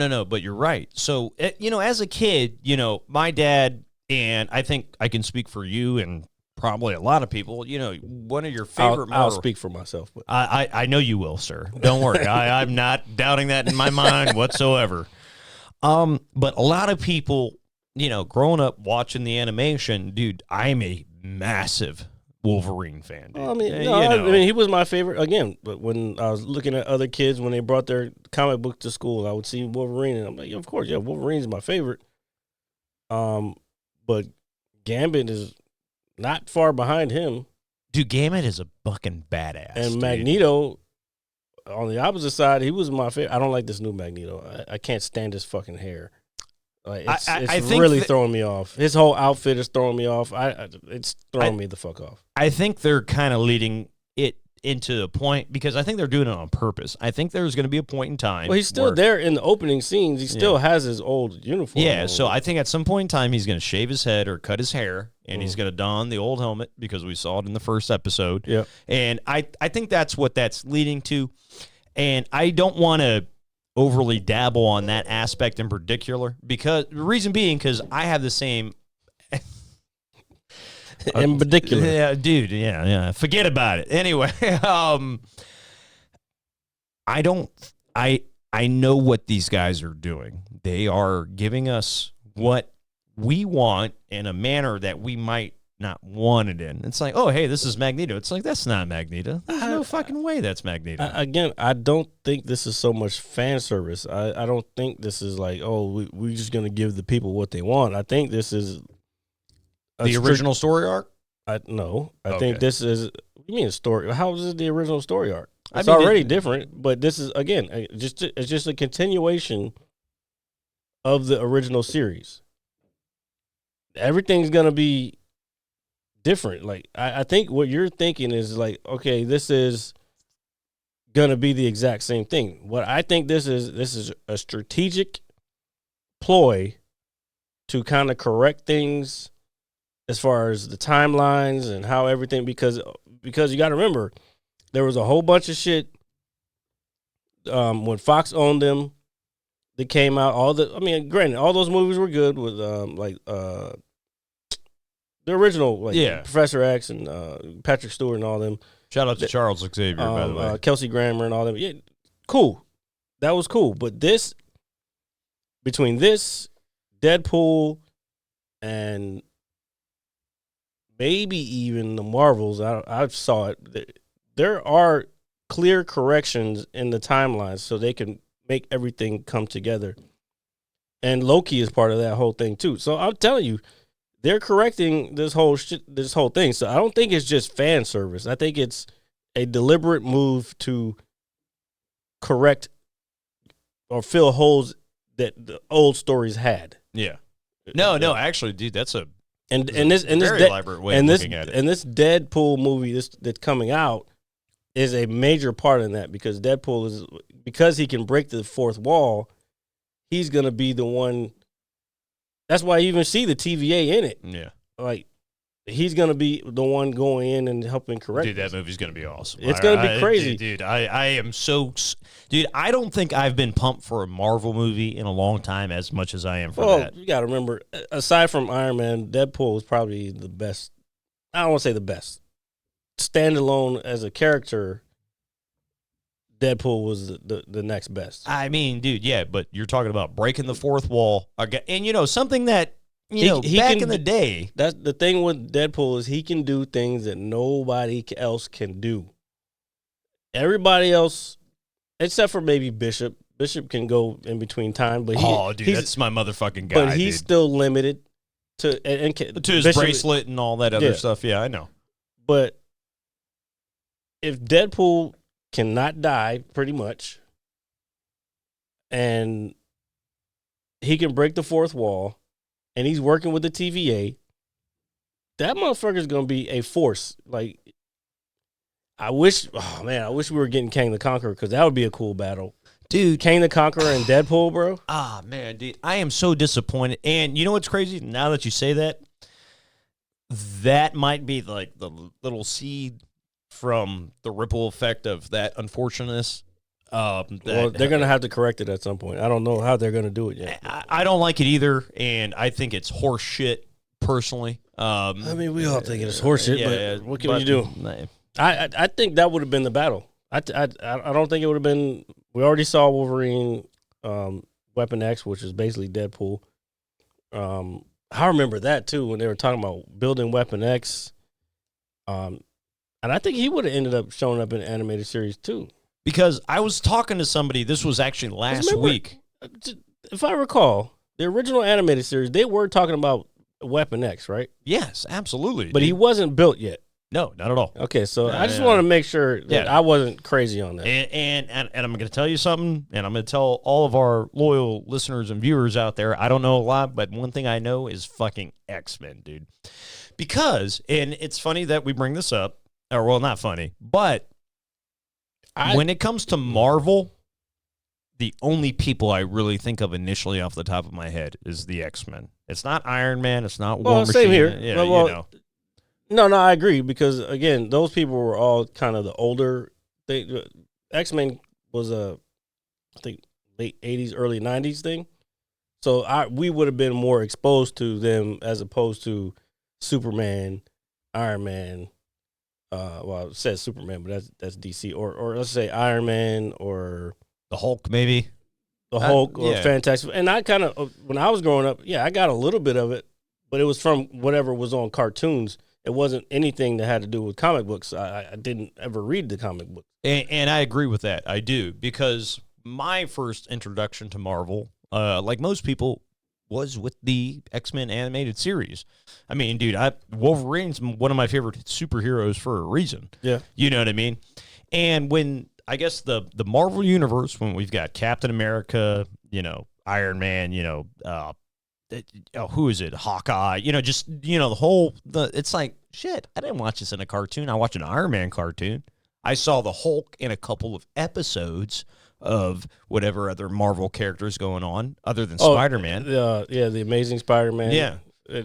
no. But you're right. So as a kid, my dad, and I think I can speak for you and probably a lot of people. One of your favorite. I'll speak for myself, but I know you will, sir. Don't worry. I'm not doubting that in my mind whatsoever. But a lot of people, growing up watching the animation, dude, I'm a massive Wolverine fan. Dude. Well, I mean, he was my favorite again. But when I was looking at other kids when they brought their comic book to school, I would see Wolverine, and I'm like, of course, yeah, Wolverine's my favorite. But Gambit is not far behind him. Dude, Gambit is a fucking badass. And dude. Magneto, on the opposite side, he was my favorite. I don't like this new Magneto. I can't stand his fucking hair. Like it's really throwing me off. His whole outfit is throwing me off. It's throwing me the fuck off. I think they're kind of leading it into a point because I think they're doing it on purpose. I think there's going to be a point in time. Well, he's still there in the opening scenes. He still has his old uniform. Yeah, so I think at some point in time he's going to shave his head or cut his hair, and he's going to don the old helmet because we saw it in the first episode. Yeah, and I think that's what that's leading to, and I don't want to overly dabble on that aspect in particular because the reason being because I have the same. In particular. Yeah, dude. Yeah. Forget about it. Anyway, I know what these guys are doing. They are giving us what we want in a manner that we might not want it in. It's like, oh, hey, this is Magneto. It's like, that's not Magneto. There's no fucking way that's Magneto. Again, I don't think this is so much fan service. I don't think this is like, oh, we're just going to give the people what they want. I think this is the original story arc? I think this is. What do you mean a story? How is it the original story arc? It's I mean, already different, but this is again it's just a continuation of the original series. Everything's gonna be different. Like I think what you're thinking is like, okay, this is gonna be the exact same thing. What I think this is a strategic ploy to kind of correct things as far as the timelines and how everything, because you got to remember, there was a whole bunch of shit when Fox owned them that came out. Granted, all those movies were good with the original, Professor X and Patrick Stewart and all them. Shout out to Charles Xavier, by the way. Kelsey Grammer and all them. Yeah, cool. That was cool. But between this, Deadpool, and maybe even the Marvels, I saw it. There are clear corrections in the timelines so they can make everything come together. And Loki is part of that whole thing too. So I'm telling you, they're correcting this whole thing. So I don't think it's just fan service. I think it's a deliberate move to correct or fill holes that the old stories had. Yeah. No, actually, dude, that's a this elaborate way of looking at it. And this Deadpool movie that's coming out is a major part in that, because Deadpool because he can break the fourth wall, he's gonna be the one. That's why you even see the TVA in it. Yeah, like he's gonna be the one going in and helping correct. Dude, that movie's gonna be awesome. It's gonna be crazy, dude. I am so, dude. I don't think I've been pumped for a Marvel movie in a long time as much as I am for that. You got to remember, aside from Iron Man, Deadpool is probably the best. I don't want to say the best. Standalone as a character, Deadpool was the next best. I mean, dude, yeah, but you're talking about breaking the fourth wall, and something that he back in the day. That's the thing with Deadpool, is he can do things that nobody else can do. Everybody else, except for maybe Bishop can go in between time, but that's my motherfucking guy. But he's still limited to his Bishop, bracelet and all that other stuff. Yeah, I know. But if Deadpool cannot die, pretty much, and he can break the fourth wall, and he's working with the TVA, that motherfucker's gonna be a force. Like, I wish we were getting Kang the Conqueror, because that would be a cool battle. Dude, Kang the Conqueror and Deadpool, bro. Ah, man, dude. I am so disappointed. And you know what's crazy? Now that you say that, that might be like the little seed from the ripple effect of that unfortunateness. Well, they're going to have to correct it at some point. I don't know how they're going to do it yet. I don't like it either, and I think it's horse shit, personally. I mean, we all think it's horse shit, but what can you do? I think that would have been the battle. I don't think it would have been. We already saw Wolverine, Weapon X, which is basically Deadpool. I remember that too, when they were talking about building Weapon X. And I think he would have ended up showing up in the animated series too. Because I was talking to somebody, this was actually last week. If I recall, the original animated series, they were talking about Weapon X, right? Yes, absolutely. But he wasn't built yet. No, not at all. Okay, so I just want to make sure that I wasn't crazy on that. And I'm going to tell you something, and I'm going to tell all of our loyal listeners and viewers out there, I don't know a lot, but one thing I know is fucking X-Men, dude. Because, and it's funny that we bring this up, or well, not funny, but when it comes to Marvel, the only people I really think of initially off the top of my head is the X-Men. It's not Iron Man, it's not War Machine. Same here. Yeah, well, No, I agree, because again, those people were all kind of the older. X-Men was I think late 80s, early 90s thing. So we would have been more exposed to them as opposed to Superman, Iron Man. Well, it says Superman, but that's DC, or let's say Iron Man or the Hulk, maybe the Hulk or Fantastic. And I kind of, when I was growing up, I got a little bit of it, but it was from whatever was on cartoons. It wasn't anything that had to do with comic books. I didn't ever read the comic book. And I agree with that. I do, because my first introduction to Marvel, like most people, was with the X-Men animated series. I mean, dude, Wolverine's one of my favorite superheroes for a reason. Yeah. You know what I mean? And when, I guess, the Marvel Universe, when we've got Captain America, Iron Man, who is it? Hawkeye, just, it's like, shit, I didn't watch this in a cartoon. I watched an Iron Man cartoon. I saw the Hulk in a couple of episodes of whatever other Marvel characters going on other than Spider-Man. The Amazing Spider-Man. Yeah.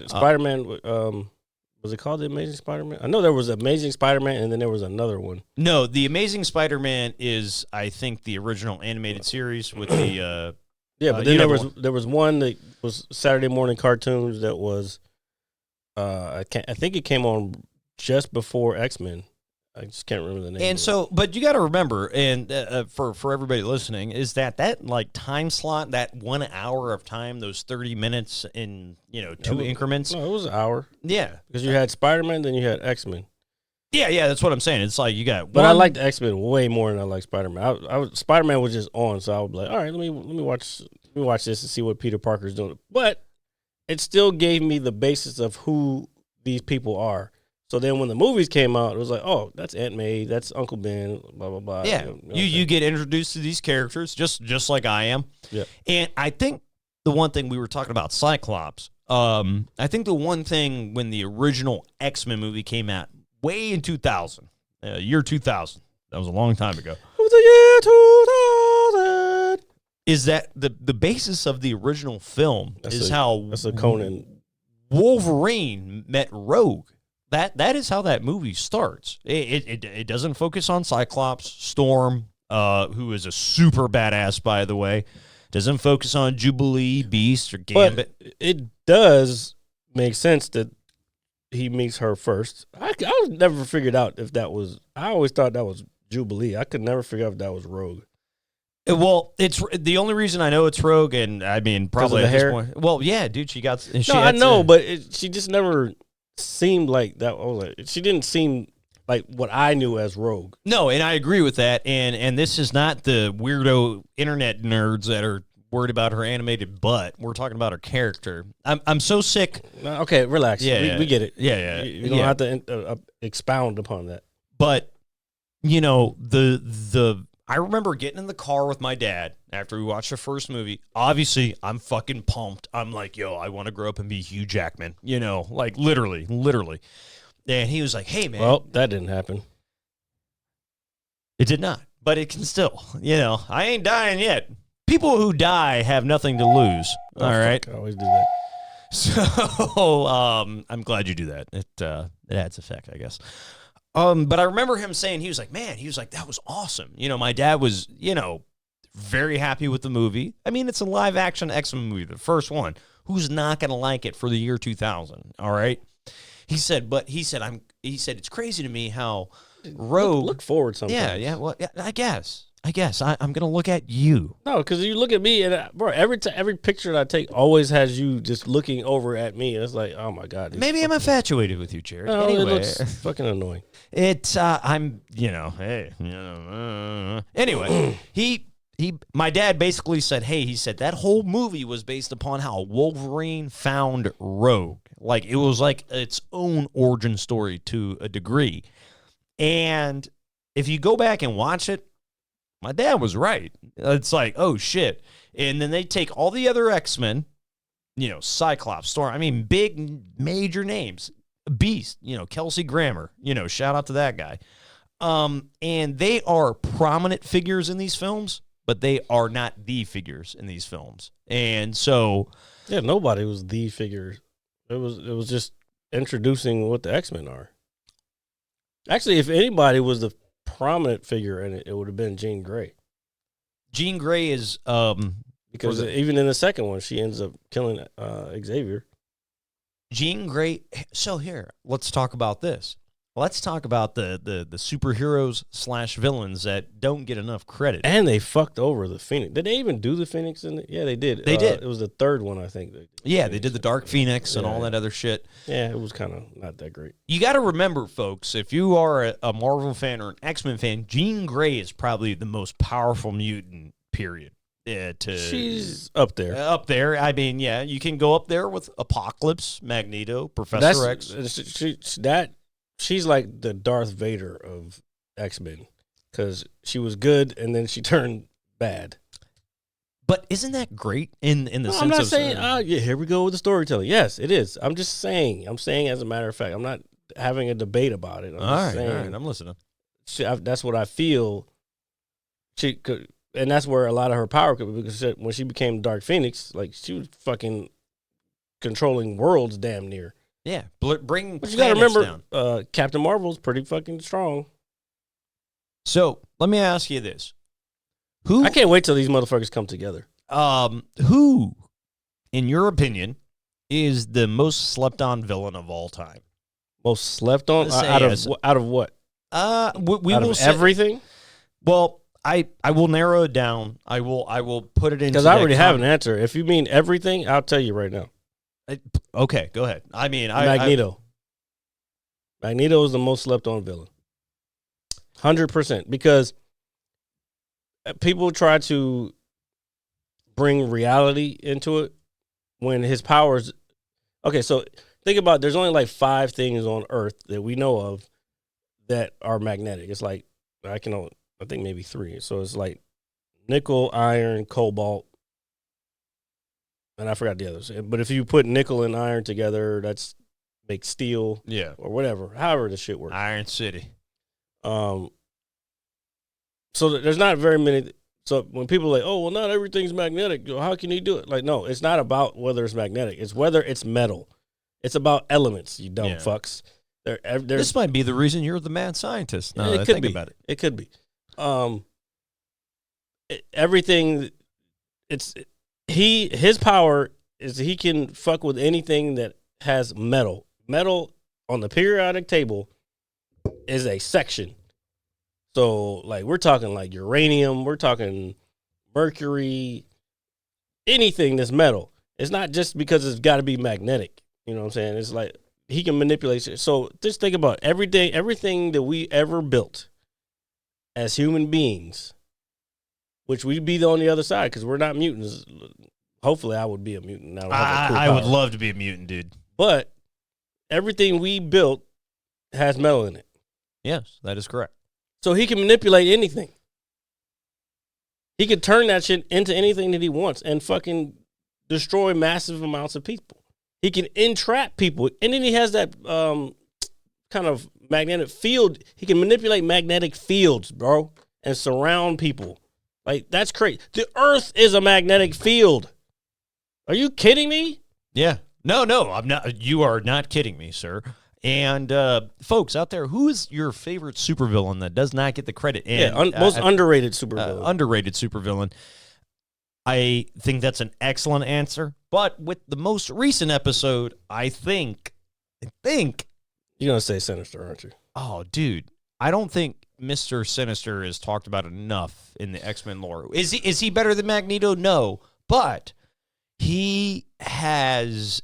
Spider-Man, was it called The Amazing Spider-Man? I know there was Amazing Spider-Man, and then there was another one. No, The Amazing Spider-Man is, I think, the original animated series with the... yeah, but then there was one that was Saturday morning cartoons that was, I think it came on just before X-Men. I just can't remember the name. And so, but you got to remember, and for everybody listening, is that like time slot, that 1 hour of time, those 30 minutes in two increments. No, it was an hour. Yeah, because you had Spider-Man, then you had X-Men. Yeah, that's what I'm saying. It's like you got But I one- like the X-Men way more than I like Spider-Man. Spider-Man was just on, so I would be like, all right, let me watch this and see what Peter Parker's doing. But it still gave me the basis of who these people are. So then when the movies came out, it was like, oh, that's Aunt May, that's Uncle Ben, blah blah blah. Yeah, You know what I'm you saying? get introduced to these characters just like I am. Yeah. And I think the one thing we were talking about Cyclops. I think the one thing when the original X-Men movie came out way in 2000, year 2000, that was a long time ago. It was the year 2000. Is that the basis of the original film? That's a Conan. Wolverine met Rogue. That is how that movie starts. It doesn't focus on Cyclops, Storm, who is a super badass, by the way. Doesn't focus on Jubilee, Beast, or Gambit. But it does make sense that he meets her first. I never figured out if that was. I always thought that was Jubilee. I could never figure out if that was Rogue. Well, it's the only reason I know it's Rogue, and I mean probably of at the this hair? point. Well, yeah, dude, she got. No, I know, but she just never seemed like that. I was like, she didn't seem like what I knew as Rogue. No, and I agree with that. And this is not the weirdo internet nerds that are worried about her animated butt. We're talking about her character. I'm so sick. Okay, relax. Yeah, we get it. Yeah. You don't have to expound upon that. But you know the I remember getting in the car with my dad after we watched the first movie. Obviously, I'm fucking pumped. I'm like, yo, I want to grow up and be Hugh Jackman. You know, like literally. And he was like, hey, man. Well, that didn't happen. It did not, but it can still. You know, I ain't dying yet. People who die have nothing to lose. Oh, all right. I always do that. So I'm glad you do that. It adds effect, I guess. But I remember him saying, he was like, that was awesome. You know, my dad was, very happy with the movie. I mean, it's a live action X-Men movie, the first one. Who's not going to like it for the year 2000? All right. He said, it's crazy to me how Rogue. Look forward sometimes. Yeah. Well, yeah, I guess I'm going to look at you. No, because you look at me and bro, every picture that I take always has you just looking over at me. And it's like, oh my god. Maybe I'm infatuated with you, Jared. No, anyway, it looks fucking annoying. It's anyway, my dad basically said, he said that whole movie was based upon how Wolverine found Rogue. Like it was like its own origin story to a degree. And if you go back and watch it, my dad was right. It's like, oh shit. And then they take all the other X-Men, Cyclops, Storm, I mean, big major names. Beast, Kelsey Grammer, shout out to that guy. And they are prominent figures in these films, but they are not the figures in these films. And so, yeah, nobody was the figure. It was just introducing what the X-Men are. Actually, if anybody was the prominent figure in it, it would have been Jean Grey. Jean Grey is because even in the second one, she ends up killing Xavier. Jean Grey. So here, let's talk about this. Let's talk about the superheroes / villains that don't get enough credit. And they fucked over the Phoenix. Did they even do the Phoenix in it? Yeah, they did. They did. It was the third one, I think. Yeah, they did the Dark Phoenix and all that other shit. Yeah, it was kind of not that great. You got to remember, folks, if you are a Marvel fan or an X-Men fan, Jean Grey is probably the most powerful mutant, period. She's up there. Up there. I mean, yeah, you can go up there with Apocalypse, Magneto, Professor X. She's like the Darth Vader of X-Men because she was good and then she turned bad. But isn't that great in the sense of... I'm not saying, here we go with the storytelling. Yes, it is. I'm just saying. I'm saying as a matter of fact. I'm not having a debate about it. All right, I'm listening. That's what I feel. She could... And that's where a lot of her power could be, because when she became Dark Phoenix, like, she was fucking controlling worlds damn near. Yeah, bring. But you gotta remember, Captain Marvel's pretty fucking strong. So let me ask you this: I can't wait till these motherfuckers come together. Who, in your opinion, is the most slept-on villain of all time? Most slept on out of what? We out will of everything. Well. I will narrow it down. I will put it in because I already have an answer. If you mean everything, I'll tell you right now. Okay, go ahead. I mean, Magneto. Magneto is the most slept on villain. 100%. Because people try to bring reality into it when his powers. Okay, so think about there's only like 5 things on Earth that we know of that are magnetic. It's like, I think maybe 3. So it's like nickel, iron, cobalt, and I forgot the others. But if you put nickel and iron together, that's makes steel, or whatever. However the shit works. Iron City. So there's not very many. So when people are like, oh, well, not everything's magnetic. How can you do it? Like, no, it's not about whether it's magnetic. It's whether it's metal. It's about elements, you dumb fucks. This might be the reason you're the mad scientist. No, it could be. About it. It could be. Everything. His power is he can fuck with anything that has metal. Metal on the periodic table is a section. So, like, we're talking like uranium, we're talking mercury, anything that's metal. It's not just because it's got to be magnetic. You know what I'm saying? It's like he can manipulate it. So, just think about everything that we ever built as human beings, which we'd be on the other side because we're not mutants. Hopefully, I would be a mutant. I would love to be a mutant, dude. But everything we built has metal in it. Yes, that is correct. So he can manipulate anything. He can turn that shit into anything that he wants and fucking destroy massive amounts of people. He can entrap people. And then he has that kind of magnetic field. He can manipulate magnetic fields, bro, and surround people. Like, that's crazy. The Earth is a magnetic field. Are you kidding me? Yeah. No, I'm not. You are not kidding me, sir. And folks out there, who is your favorite supervillain that does not get the credit? And, most underrated supervillain. Underrated supervillain. I think that's an excellent answer. But with the most recent episode, I think you're gonna say Sinister, aren't you? Oh, dude, I don't think Mr. Sinister is talked about enough in the X-Men lore. Is he better than Magneto? No, but he has.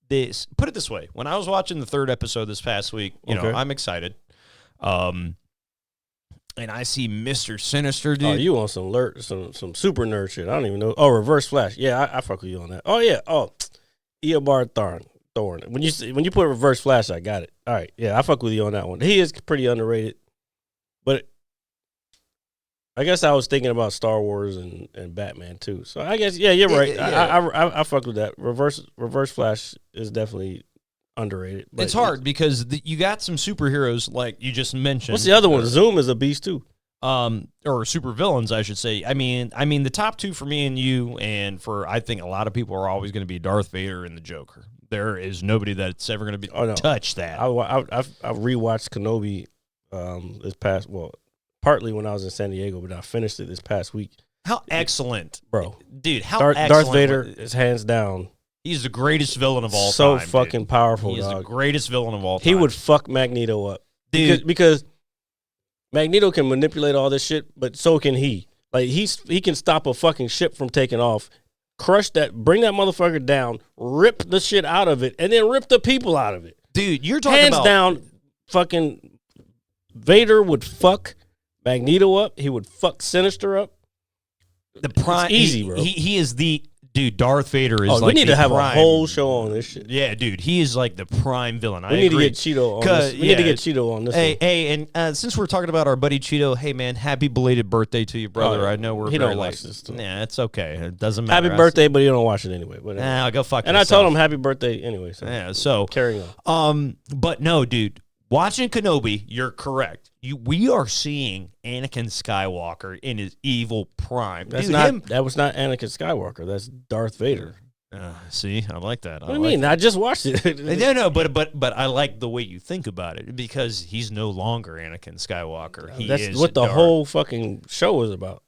Put it this way, when I was watching the 3rd episode this past week, you know, I'm excited. And I see Mr. Sinister, dude. Oh, you want some super nerd shit. I don't even know. Oh, Reverse Flash. Yeah, I fuck with you on that. Oh, yeah. Oh, Eobard Thorne. When you put Reverse Flash, I got it. All right. Yeah, I fuck with you on that one. He is pretty underrated. But I guess I was thinking about Star Wars and Batman too. So I guess you're right. Yeah. I fuck with that. Reverse Flash is definitely underrated. It's hard because you got some superheroes like you just mentioned. What's the other one? Zoom is a beast too. Or super villains, I should say. I mean, the top 2 for me and you, and for I think a lot of people are always going to be Darth Vader and the Joker. There is nobody that's ever going to touch that. I rewatched Kenobi this past partly when I was in San Diego, but I finished it this past week. How excellent, bro, dude! How excellent Darth Vader is hands down. He's the greatest villain of all time. So fucking powerful. He's dog. the greatest villain of all time. He would fuck Magneto up, dude, because Magneto can manipulate all this shit, but so can he. Like he can stop a fucking ship from taking off, crush that, bring that motherfucker down, rip the shit out of it, and then rip the people out of it. Dude, you're talking hands down. Fucking Vader would fuck Magneto up. He would fuck Sinister up. The prime, it's easy, bro. He is the dude. Darth Vader is. We need to have a whole show on this shit. Yeah, dude, he is like the prime villain. We need to get Cheeto on this. We need to get Cheeto on this. Hey, and since we're talking about our buddy Cheeto, hey man, happy belated birthday to you, brother. I know we're he very don't late. watch this stuff. Yeah, it's okay. It doesn't matter. Happy birthday, but he don't watch it anyway. But I'll go fuck. And yourself. I told him happy birthday anyway. So yeah, so carrying on. But no, dude. Watching Kenobi, you're correct. We are seeing Anakin Skywalker in his evil prime. That was not Anakin Skywalker. That's Darth Vader. See, I like that. What do you mean? I just watched it. No, but I like the way you think about it because he's no longer Anakin Skywalker. That's what the whole fucking show is about.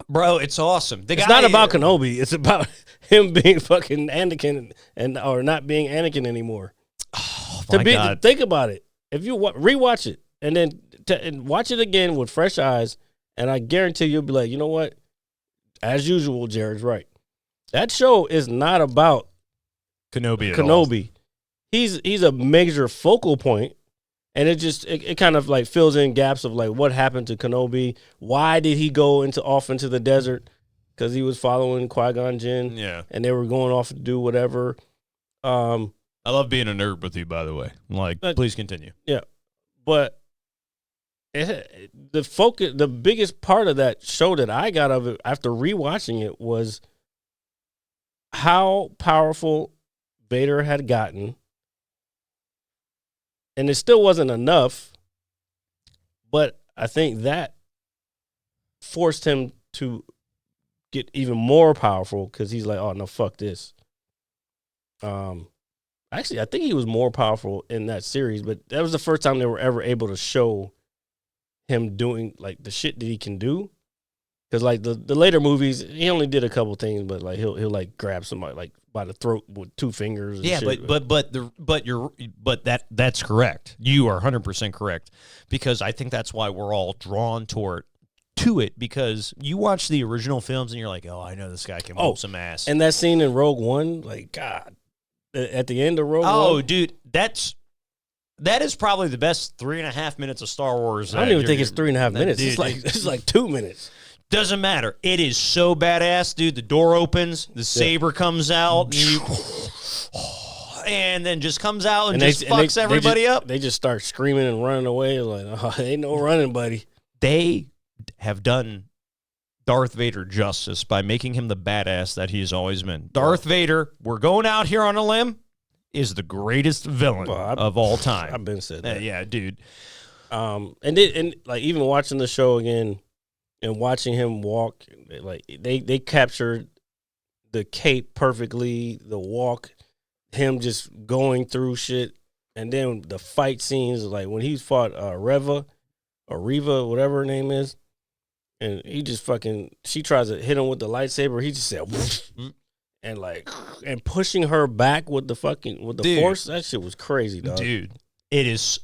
Bro, it's awesome. It's not about Kenobi. It's about him being fucking Anakin or not being Anakin anymore. Oh, my God. Think about it. If you rewatch it and then and watch it again with fresh eyes, and I guarantee you'll be like, you know what? As usual, Jared's right. That show is not about Kenobi. He's a major focal point, And it kind of like fills in gaps of like what happened to Kenobi. Why did he go off into the desert? Because he was following Qui-Gon Jinn. Yeah. And they were going off to do whatever. I love being a nerd with you, by the way. Like, please continue. Yeah. But the biggest part of that show that I got of it after rewatching it was how powerful Vader had gotten. And it still wasn't enough, but I think that forced him to get even more powerful because he's like, oh, no, fuck this. Actually, I think he was more powerful in that series, but that was the first time they were ever able to show him doing, like, the shit that he can do. Because, like, the later movies, he only did a couple things, but, like, he'll like, grab somebody, like, by the throat with 2 fingers. And yeah, shit. but that's correct. You are 100% correct, because I think that's why we're all drawn to it, because you watch the original films and you're like, oh, I know this guy can whoop some ass. And that scene in Rogue One, like, God, at the end of Rogue One. Oh, dude, that is probably the best 3.5 minutes of Star Wars. I don't even think it's 3.5 minutes. Dude, it's like 2 minutes. Doesn't matter. It is so badass, dude. The door opens, the saber comes out, and then just comes out and just fucks everybody up. They just start screaming and running away. Like, oh, ain't no running, buddy. They have done Darth Vader justice by making him the badass that he's always been. Darth Vader, we're going out here on a limb, is the greatest villain of all time. I've been said that. Yeah, dude. And like even watching the show again and watching him walk, like they captured the cape perfectly, the walk, him just going through shit, and then the fight scenes, like when he fought Reva, whatever her name is, and he just she tries to hit him with the lightsaber, he just said, and like, and pushing her back with the force, that shit was crazy, dog. Dude, it is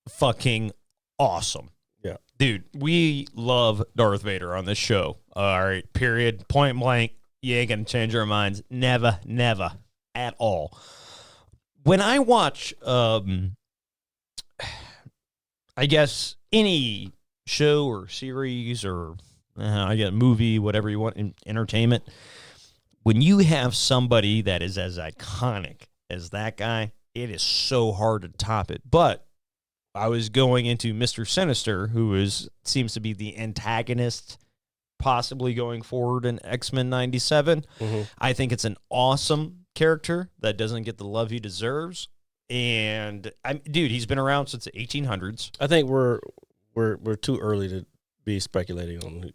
fucking awesome. Yeah. Dude, we love Darth Vader on this show. All right, period. Point blank. You ain't going to change our minds. Never at all. When I watch, I guess, any show or series or, I guess, movie, whatever you want, entertainment, when you have somebody that is as iconic as that guy, it is so hard to top it. But I was going into Mr. Sinister, who seems to be the antagonist, possibly going forward in X-Men 97. Mm-hmm. I think it's an awesome character that doesn't get the love he deserves. And dude, he's been around since the 1800s. I think we're too early to be speculating on.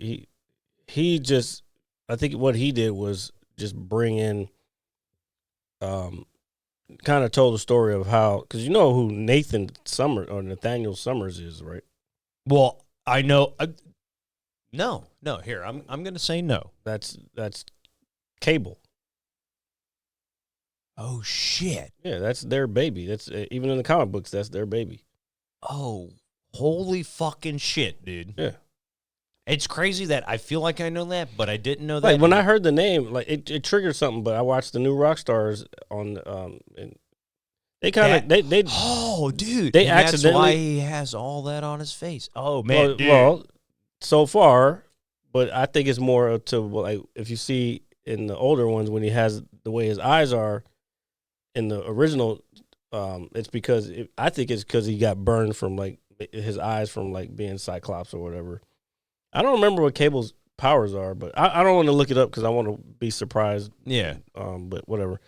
He just, I think what he did was just bring in, kind of told the story of how, because you know who Nathaniel Summers is, right? Well, I know. No. Here, I'm going to say no. That's Cable. Oh shit! Yeah, that's their baby. That's even in the comic books. That's their baby. Oh, holy fucking shit, dude! Yeah, it's crazy that I feel like I know that, but I didn't know that. Like when I heard the name, like it triggered something. But I watched the new Rockstars on, and they kind of they. Oh, dude! They and accidentally. That's why he has all that on his face. Oh man, well, so far, but I think it's more to like if you see in the older ones when he has the way his eyes are. In the original, it's because I think it's because he got burned from like his eyes from like being Cyclops or whatever. I don't remember what Cable's powers are, but I don't want to look it up because I want to be surprised. Yeah. But whatever.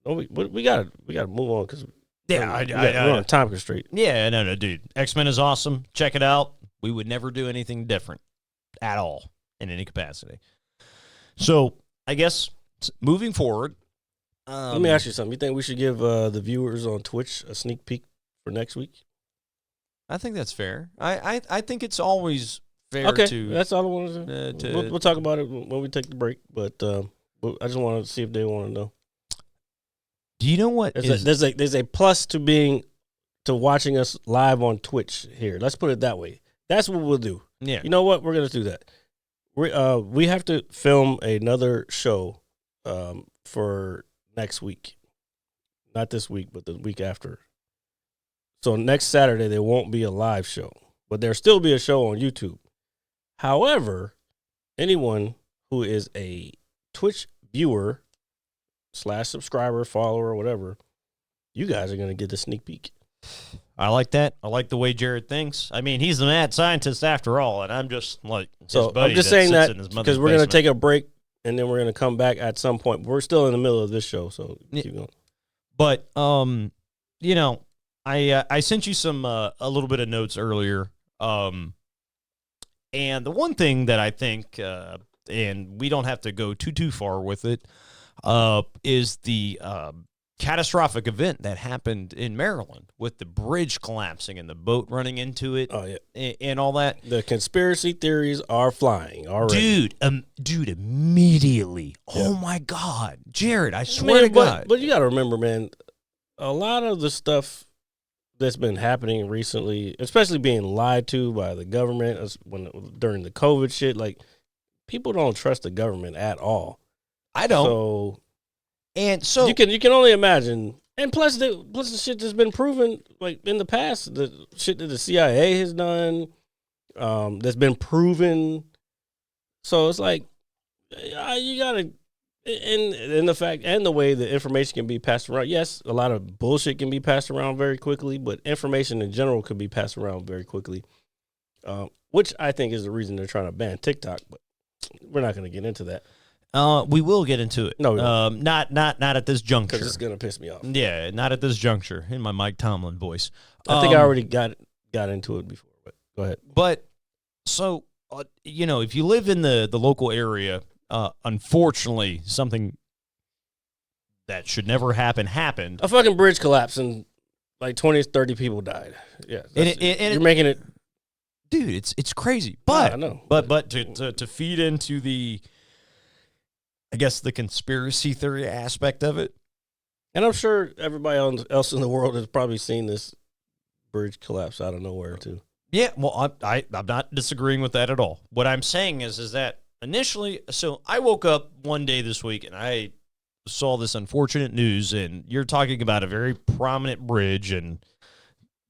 We gotta move on because we're on a time constraint. Yeah, no, dude. X-Men is awesome. Check it out. We would never do anything different at all in any capacity. So I guess moving forward. Let me ask you something. You think we should give the viewers on Twitch a sneak peek for next week? I think that's fair. I think it's always fair. Okay, to that's all I wanted to. We'll talk about it when we take the break. But I just want to see if they want to know. Do you know what? There's a plus to watching us live on Twitch here. Let's put it that way. That's what we'll do. Yeah. You know what? We're gonna do that. We have to film another show for next week, not this week, but the week after. So next Saturday there won't be a live show, but there'll still be a show on YouTube. However, anyone who is a Twitch viewer / subscriber, follower, whatever, you guys are going to get the sneak peek. I like that. I like the way Jared thinks. I mean, he's the mad scientist after all, and I'm just like his So buddy I'm just that saying sits that in his mother's because we're going to basement. take a break and then we're going to come back at some point. We're still in the middle of this show, so keep going. But you know, I sent you some a little bit of notes earlier. And the one thing that I think, and we don't have to go too far with it, is the catastrophic event that happened in Maryland with the bridge collapsing and the boat running into it. Oh, yeah. And all that. The conspiracy theories are flying already. Dude, immediately. Yeah. Oh my God, Jared! I swear Man, to God. but you got to remember, man, a lot of the stuff that's been happening recently, especially being lied to by the government during the COVID shit, like people don't trust the government at all. I don't. So you can only imagine. And plus the shit that's been proven, like in the past, the shit that the CIA has done, that's been proven. So it's like you gotta, and the fact and the way the information can be passed around. Yes, a lot of bullshit can be passed around very quickly, but information in general could be passed around very quickly, which I think is the reason they're trying to ban TikTok. But we're not going to get into that. We will get into it. No, we won't. Not at this juncture. Because it's going to piss me off. Yeah, not at this juncture. In my Mike Tomlin voice. I think I already got into it before, but go ahead. But so if you live in the local area, unfortunately, something that should never happen happened. A fucking bridge collapsed and like 20 or 30 people died. Yeah, you're making it, dude. It's crazy. But I know. But to feed into the, I guess, the conspiracy theory aspect of it. And I'm sure everybody else in the world has probably seen this bridge collapse out of nowhere too. Yeah, well, I'm not disagreeing with that at all. What I'm saying is that initially, so I woke up one day this week and I saw this unfortunate news, and you're talking about a very prominent bridge, and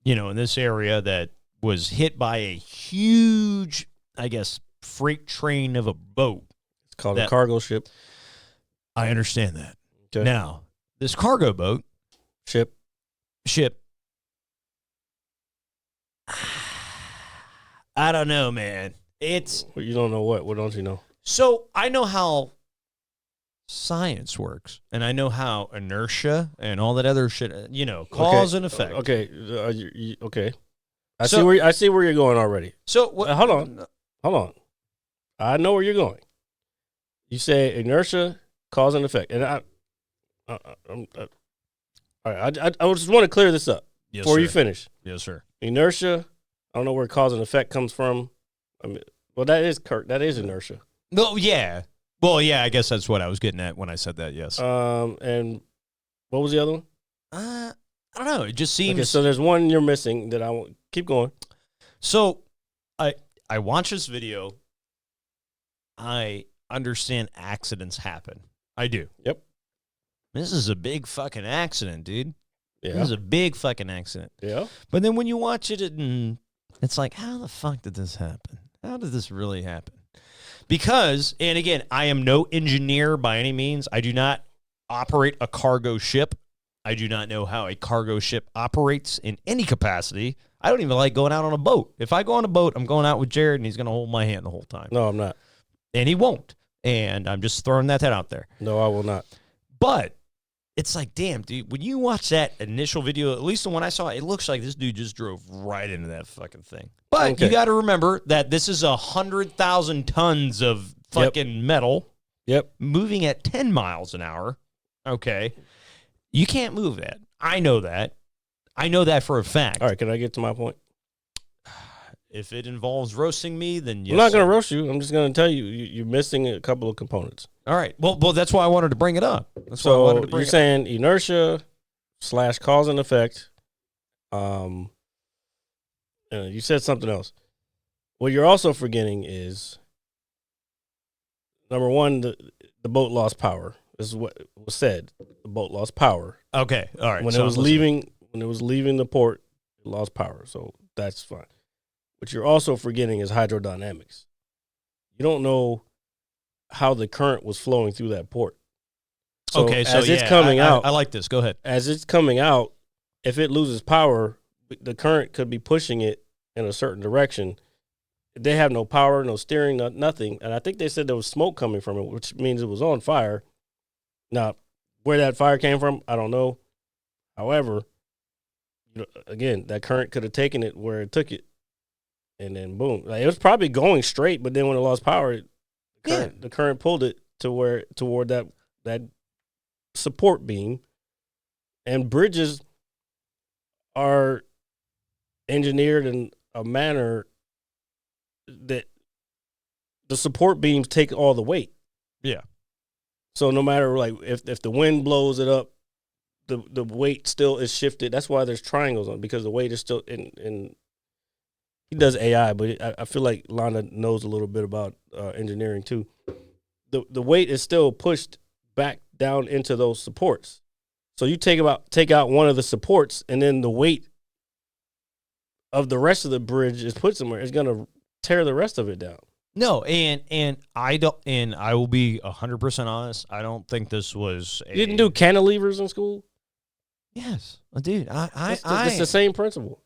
in this area that was hit by a huge, I guess, freight train of a boat. It's called a cargo ship. I understand that. Okay. Now, this cargo boat ship. I don't know, man. You don't know what? What don't you know? So I know how science works, and I know how inertia and all that other shit, cause and effect. Okay. Okay. I see where you're going already. So hold on. I know where you're going. You say inertia, cause and effect, and all right. I just want to clear this up before you finish. Yes, sir. Inertia. I don't know where cause and effect comes from. I mean, well, that is inertia. No, yeah. Well, yeah. I guess that's what I was getting at when I said that. Yes. And what was the other one? I don't know. It just seems. Okay, so there's one you're missing that I want. Keep going. So, I watch this video. I understand accidents happen. I do. Yep. This is a big fucking accident, dude. Yeah. This is a big fucking accident. Yeah. But then when you watch it, it's like, how the fuck did this happen? How did this really happen? Because, and again, I am no engineer by any means. I do not operate a cargo ship. I do not know how a cargo ship operates in any capacity. I don't even like going out on a boat. If I go on a boat, I'm going out with Jared, and he's going to hold my hand the whole time. No, I'm not. And he won't. And I'm just throwing that out there. No, I will not. But it's like, damn, dude, when you watch that initial video, at least the one I saw, it looks like this dude just drove right into that fucking thing. But you got to remember that this is 100,000 tons of fucking metal. Yep. Moving at 10 miles an hour. Okay. You can't move that. I know that. I know that for a fact. All right, can I get to my point? If it involves roasting me, then yes. I'm not going to roast you. I'm just going to tell you, you're missing a couple of components. All right. Well, that's why I wanted to bring it up. That's why I so wanted to bring you're saying inertia / cause and effect. You said something else. What you're also forgetting is, number one, the boat lost power. This is what was said. The boat lost power. Okay. All right. When it was leaving the port, It lost power, so that's fine. What you're also forgetting is hydrodynamics. You don't know how the current was flowing through that port. So okay, so as it's coming out, I like this. Go ahead. as it's coming out, if it loses power, the current could be pushing it in a certain direction. They have no power, no steering, nothing. And I think they said there was smoke coming from it, which means it was on fire. Now, where that fire came from, I don't know. However, again, that current could have taken it where it took it. And then boom. Like, it was probably going straight, but then when it lost power, the current pulled it toward that support beam. And bridges are engineered in a manner that the support beams take all the weight. Yeah. So no matter like if the wind blows it up, the weight still is shifted. That's why there's triangles on, because the weight is still in he does AI, but I feel like Lana knows a little bit about engineering too. The weight is still pushed back down into those supports. So you take out one of the supports, and then the weight of the rest of the bridge is put somewhere. It's gonna tear the rest of it down. No, and I don't, and I will be 100% honest. I don't think this was. You didn't do cantilevers in school? Yes, dude. It's the same principle.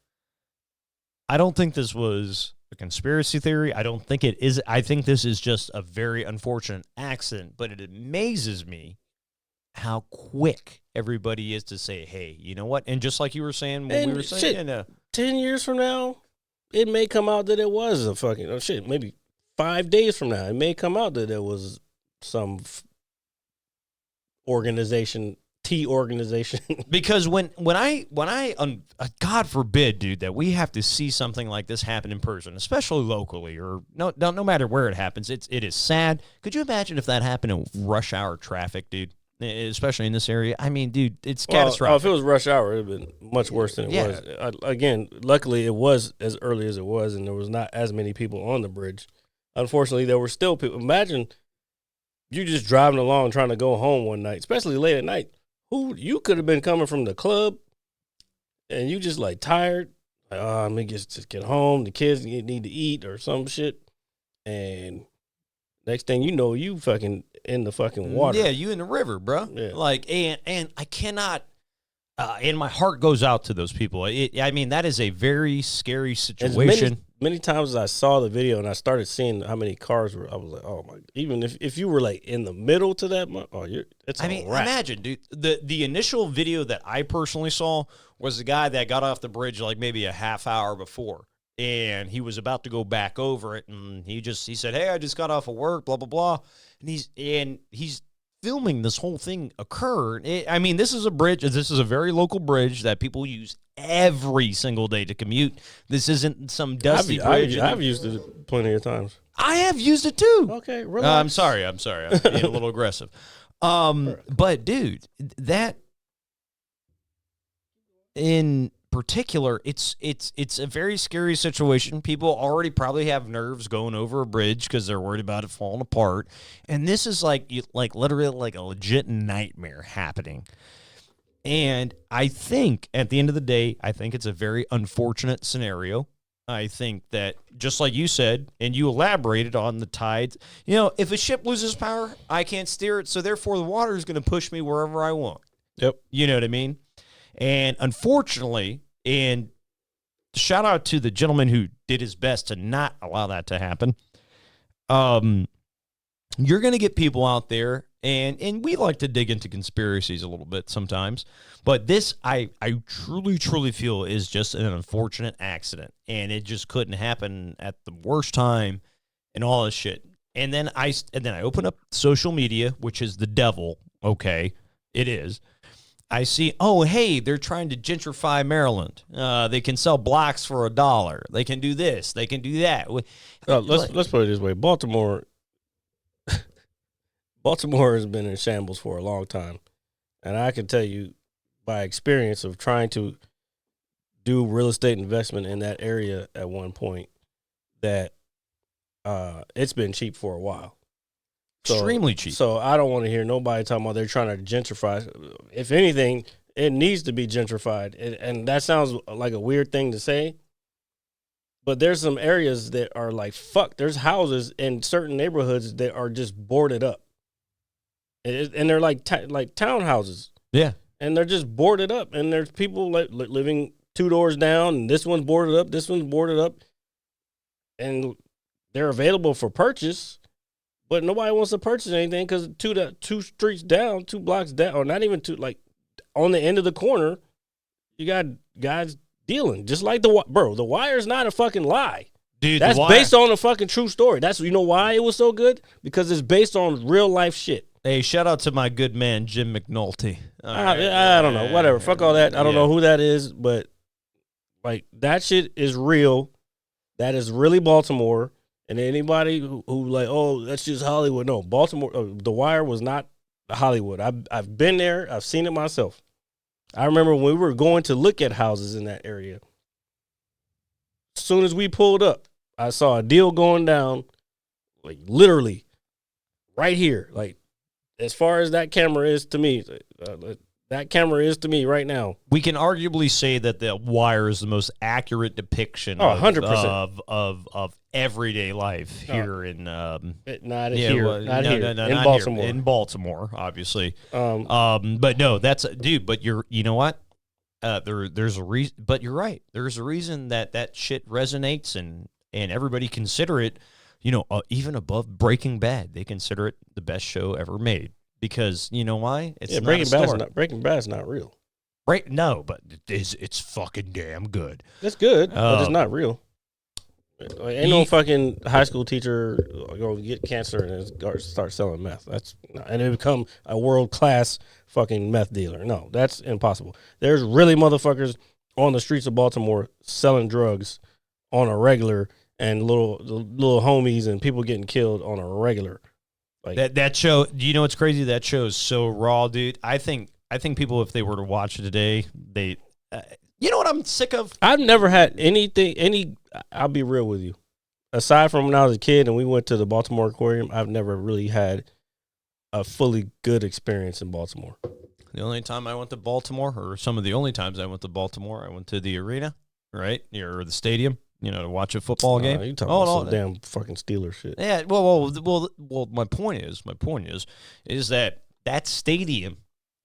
I don't think this was a conspiracy theory. I don't think it is. I think this is just a very unfortunate accident. But it amazes me how quick everybody is to say, "Hey, you know what?" And just like you were saying when we were saying, 10 years from now, it may come out that it was a fucking maybe 5 days from now, it may come out that there was some organization, organization. Because when I God forbid, dude, that we have to see something like this happen in person, especially locally, or no matter where it happens, it is sad. Could you imagine if that happened in rush hour traffic, dude? Especially in this area. I mean, dude, it's catastrophic. If it was rush hour, it would have been much worse than it was. Again, luckily, it was as early as it was, and there was not as many people on the bridge. Unfortunately, there were still people. Imagine you just driving along trying to go home one night, especially late at night. You could have been coming from the club, and you just like tired. Like, let me just get home. The kids need to eat or some shit. And next thing you know, you fucking in the fucking water. Yeah, you in the river, bro. Yeah. Like, and I cannot. And my heart goes out to those people. I mean, that is a very scary situation. Many times as I saw the video and I started seeing how many cars were, I was like, oh my! Even if you were like in the middle to that, it's. I mean, imagine, dude. The initial video that I personally saw was the guy that got off the bridge like maybe a half hour before, and he was about to go back over it, and he said, "Hey, I just got off of work, blah blah blah," and he's filming this whole thing occur. I mean, this is a bridge. This is a very local bridge that people use every single day to commute. This isn't some dusty bridge. I've used it plenty of times. I have used it too. Okay, relax. I'm sorry. I'm being a little aggressive. But dude, that in particular, it's a very scary situation. People already probably have nerves going over a bridge because they're worried about it falling apart, and this is like literally like a legit nightmare happening. And I think at the end of the day, I think it's a very unfortunate scenario. I think that just like you said, and you elaborated on the tides, if a ship loses power, I can't steer it, so therefore the water is going to push me wherever I want. Yep. You know what I mean? And unfortunately, and shout out to the gentleman who did his best to not allow that to happen. You're going to get people out there, and we like to dig into conspiracies a little bit sometimes, but this I truly, truly feel is just an unfortunate accident, and it just couldn't happen at the worst time and all this shit. And then I open up social media, which is the devil. Okay, it is. I see, oh, hey, they're trying to gentrify Maryland. They can sell blocks for $1. They can do this. They can do that. Let's put it this way. Baltimore has been in shambles for a long time. And I can tell you by experience of trying to do real estate investment in that area at one point that it's been cheap for a while. Extremely cheap. So I don't want to hear nobody talking about they're trying to gentrify. If anything, It needs to be gentrified, and that sounds like a weird thing to say. But there's some areas that are like fuck. There's houses in certain neighborhoods that are just boarded up, and they're like townhouses. Yeah. And they're just boarded up, and there's people living 2 doors down, and this one's boarded up, this one's boarded up, and they're available for purchase, but nobody wants to purchase anything because 2 streets down, 2 blocks down, or not even 2, like on the end of the corner, you got guys dealing just like the Wire's not a fucking lie, Dude. That's based on a fucking true story. That's you know why it was so good because it's based on real life shit. Hey, shout out to my good man Jim McNulty. I don't know, whatever. Fuck all that. I don't know who that is, but like that shit is real. That is really Baltimore. And anybody who like, oh, that's just Hollywood. No, Baltimore. The Wire was not Hollywood. I've been there. I've seen it myself. I remember when we were going to look at houses in that area. As soon as we pulled up, I saw a deal going down, like literally right here, like. As far as that camera is to me, that camera is to me right now. We can arguably say that the Wire is the most accurate depiction 100%. of everyday life here in not here in Baltimore. Here, in Baltimore, obviously. But no, that's dude. But you know what? There's a reason. But you're right. There's a reason that shit resonates and everybody consider it. You know, even above Breaking Bad, they consider it the best show ever made because you know why? It's Breaking Bad's not real. Right? No, but it's fucking damn good. It's good, but it's not real. Ain't no fucking high school teacher gonna get cancer and start selling meth. And they become a world class fucking meth dealer. No, that's impossible. There's really motherfuckers on the streets of Baltimore selling drugs on a regular. And little homies and people getting killed on a regular. Like that show, do you know what's crazy? That show is so raw, dude. I think people, if they were to watch it today, they, you know what I'm sick of? I've never had I'll be real with you. Aside from when I was a kid and we went to the Baltimore Aquarium, I've never really had a fully good experience in Baltimore. The only time I went to Baltimore, or some of the only times I went to Baltimore, I went to the arena, right? Or the stadium. You know, to watch a football game. You talking about some damn fucking Steelers shit. Yeah, well. My point is that stadium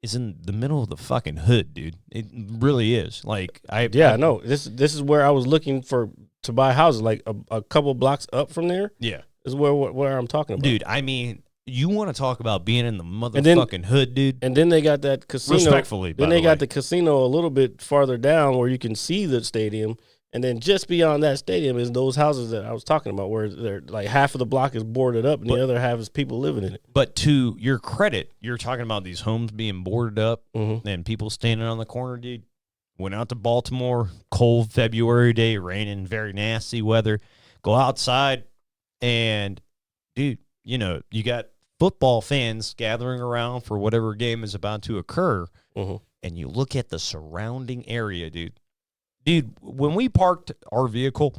is in the middle of the fucking hood, dude. It really is. Like I know. This is where I was looking to buy houses. Like a couple blocks up from there. Yeah, is where I'm talking about, dude. I mean, you want to talk about being in the motherfucking hood, dude? And then they got that casino. Respectfully, then they got the casino a little bit farther down where you can see the stadium. And then just beyond that stadium is those houses that I was talking about where they're like half of the block is boarded up and the other half is people living in it. But to your credit, you're talking about these homes being boarded up and people standing on the corner, dude. Went out to Baltimore, cold February day, raining, very nasty weather. Go outside and, dude, you know, you got football fans gathering around for whatever game is about to occur. And you look at the surrounding area, dude. Dude, when we parked our vehicle,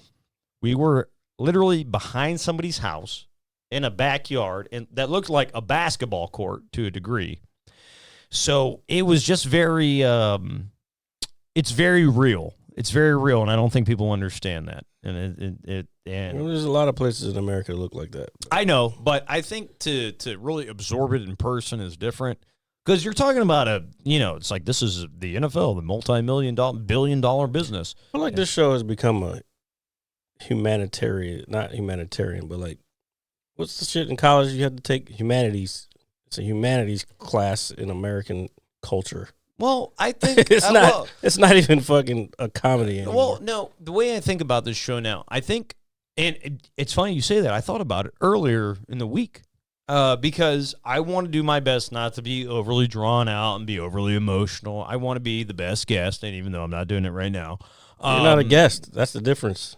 we were literally behind somebody's house in a backyard, and that looked like a basketball court to a degree. So it was just very, it's very real. It's very real, and I don't think people understand that. And there's a lot of places in America that look like that. I know, but I think to really absorb it in person is different. Because you're talking about it's like this is the NFL, the multi-billion-dollar business. I feel like this show has become a not humanitarian, but like, what's the shit in college you have to take humanities? It's a humanities class in American culture. Well, I think it's not even fucking a comedy anymore. Well, no, the way I think about this show now, I think, and it's funny you say that. I thought about it earlier in the week. Because I want to do my best not to be overly drawn out and be overly emotional. I want to be the best guest, and even though I'm not doing it right now. You're not a guest. That's the difference.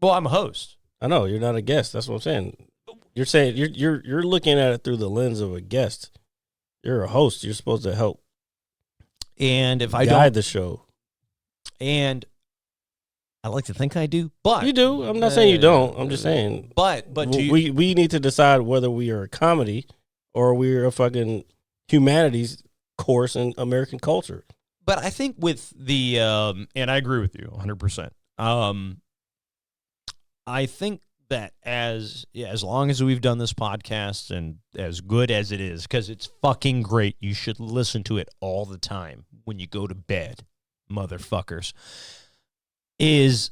Well, I'm a host. I know, you're not a guest. That's what I'm saying. You're saying you're looking at it through the lens of a guest. You're a host. You're supposed to help. And if I guide the show. And I like to think I do, but you do. I'm not saying you don't. I'm just saying. But we need to decide whether we are a comedy or we're a fucking humanities course in American culture. But I think with the and I agree with you 100%. I think that as long as we've done this podcast and as good as it is, because it's fucking great, you should listen to it all the time when you go to bed, motherfuckers, is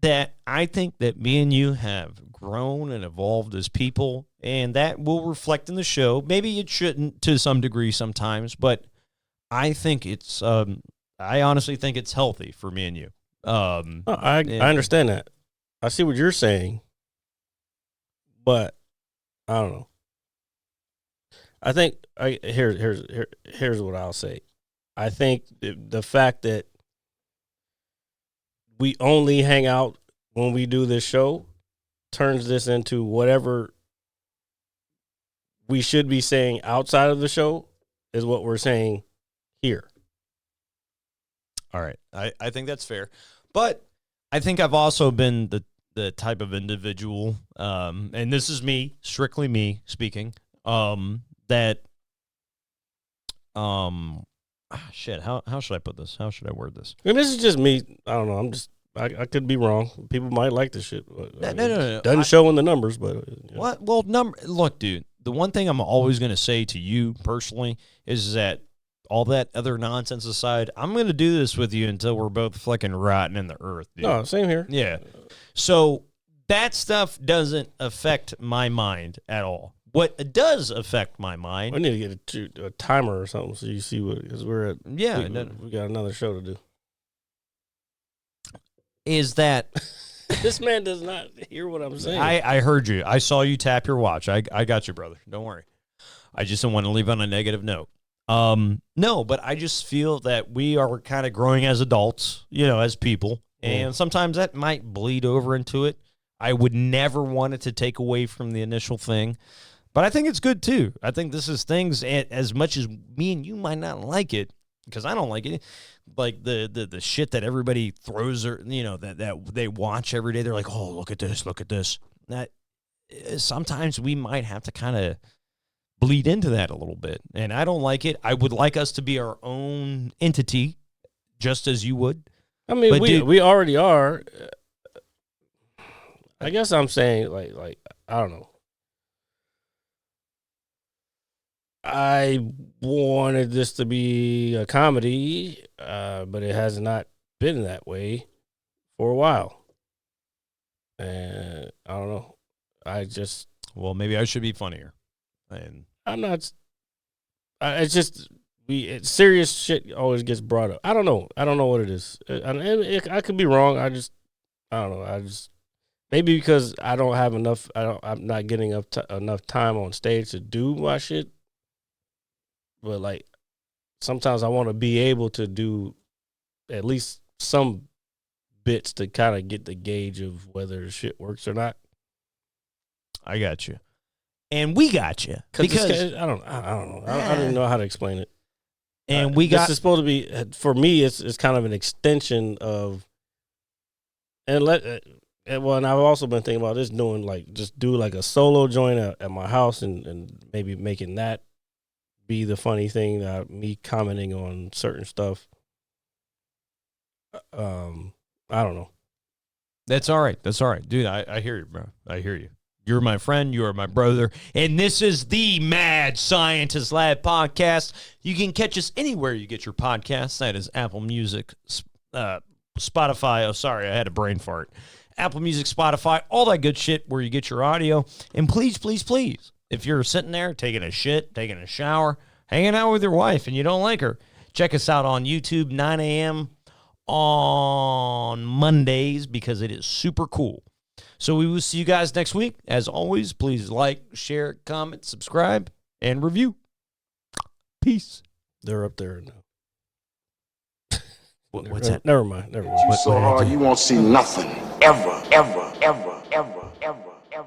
that I think that me and you have grown and evolved as people, and that will reflect in the show. Maybe it shouldn't to some degree sometimes, but I think it's I honestly think it's healthy for me and you. I understand that. I see what you're saying, but I don't know. I think here's what I'll say. I think the fact that we only hang out when we do this show turns this into whatever we should be saying outside of the show is what we're saying here. All right. I think that's fair. But I think I've also been the type of individual, and this is me, strictly me speaking, that, shit, how should I put this? How should I word this? I mean, this is just me. I don't know. I could be wrong. People might like this shit. No. Doesn't show in the numbers, but. What? Well, look, dude, the one thing I'm always going to say to you personally is that all that other nonsense aside, I'm going to do this with you until we're both fucking rotten in the earth, dude. No, same here. Yeah. So that stuff doesn't affect my mind at all. What does affect my mind... We need to get a timer or something so you see what... Because we're at... Yeah. We got another show to do. Is that... This man does not hear what I'm saying. I heard you. I saw you tap your watch. I got you, brother. Don't worry. I just don't want to leave on a negative note. No, but I just feel that we are kind of growing as adults, as people. And sometimes that might bleed over into it. I would never want it to take away from the initial thing. But I think it's good, too. I think this is things, as much as me and you might not like it, because I don't like it, like the shit that everybody throws, that they watch every day. They're like, oh, look at this, look at this. That sometimes we might have to kind of bleed into that a little bit. And I don't like it. I would like us to be our own entity, just as you would. I mean, we already are. I guess I'm saying, like I don't know. I wanted this to be a comedy, but it has not been that way for a while. And I don't know. Well, maybe I should be funnier. And I'm not. It's just serious shit always gets brought up. I don't know what it is. I could be wrong. I don't know. Maybe because I don't have enough. I'm not getting enough time on stage to do my shit. But like, sometimes I want to be able to do at least some bits to kind of get the gauge of whether shit works or not. I got you, and we got you because I don't know. I don't even know how to explain it. And this is supposed to be, for me. It's kind of an extension of, and I've also been thinking about this, just do like a solo joint at my house and maybe making that be the funny thing, me commenting on certain stuff. I don't know. That's all right. Dude, I hear you, bro. I hear you. You're my friend. You are my brother. And this is the Mad Scientist Lab podcast. You can catch us anywhere you get your podcasts. That is Apple Music, Spotify. Oh, sorry, I had a brain fart. Apple Music, Spotify, all that good shit where you get your audio. And please, please, please, if you're sitting there taking a shit, taking a shower, hanging out with your wife and you don't like her, check us out on YouTube, 9 a.m. on Mondays, because it is super cool. So we will see you guys next week. As always, please like, share, comment, subscribe, and review. Peace. They're up there now. What's that? Never mind. So hard you won't see nothing ever, ever, ever, ever, ever, ever.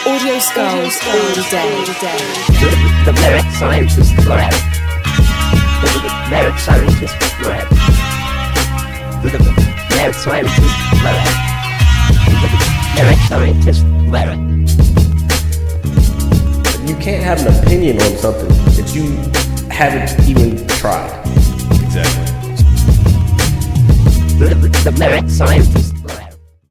Audio skulls all day. The Mad Scientist Lab. The Mad Scientist Lab. The Mad Scientist Lab. The Mad Scientist Lab. have an opinion on something that you haven't even tried. Exactly. The merit scientist.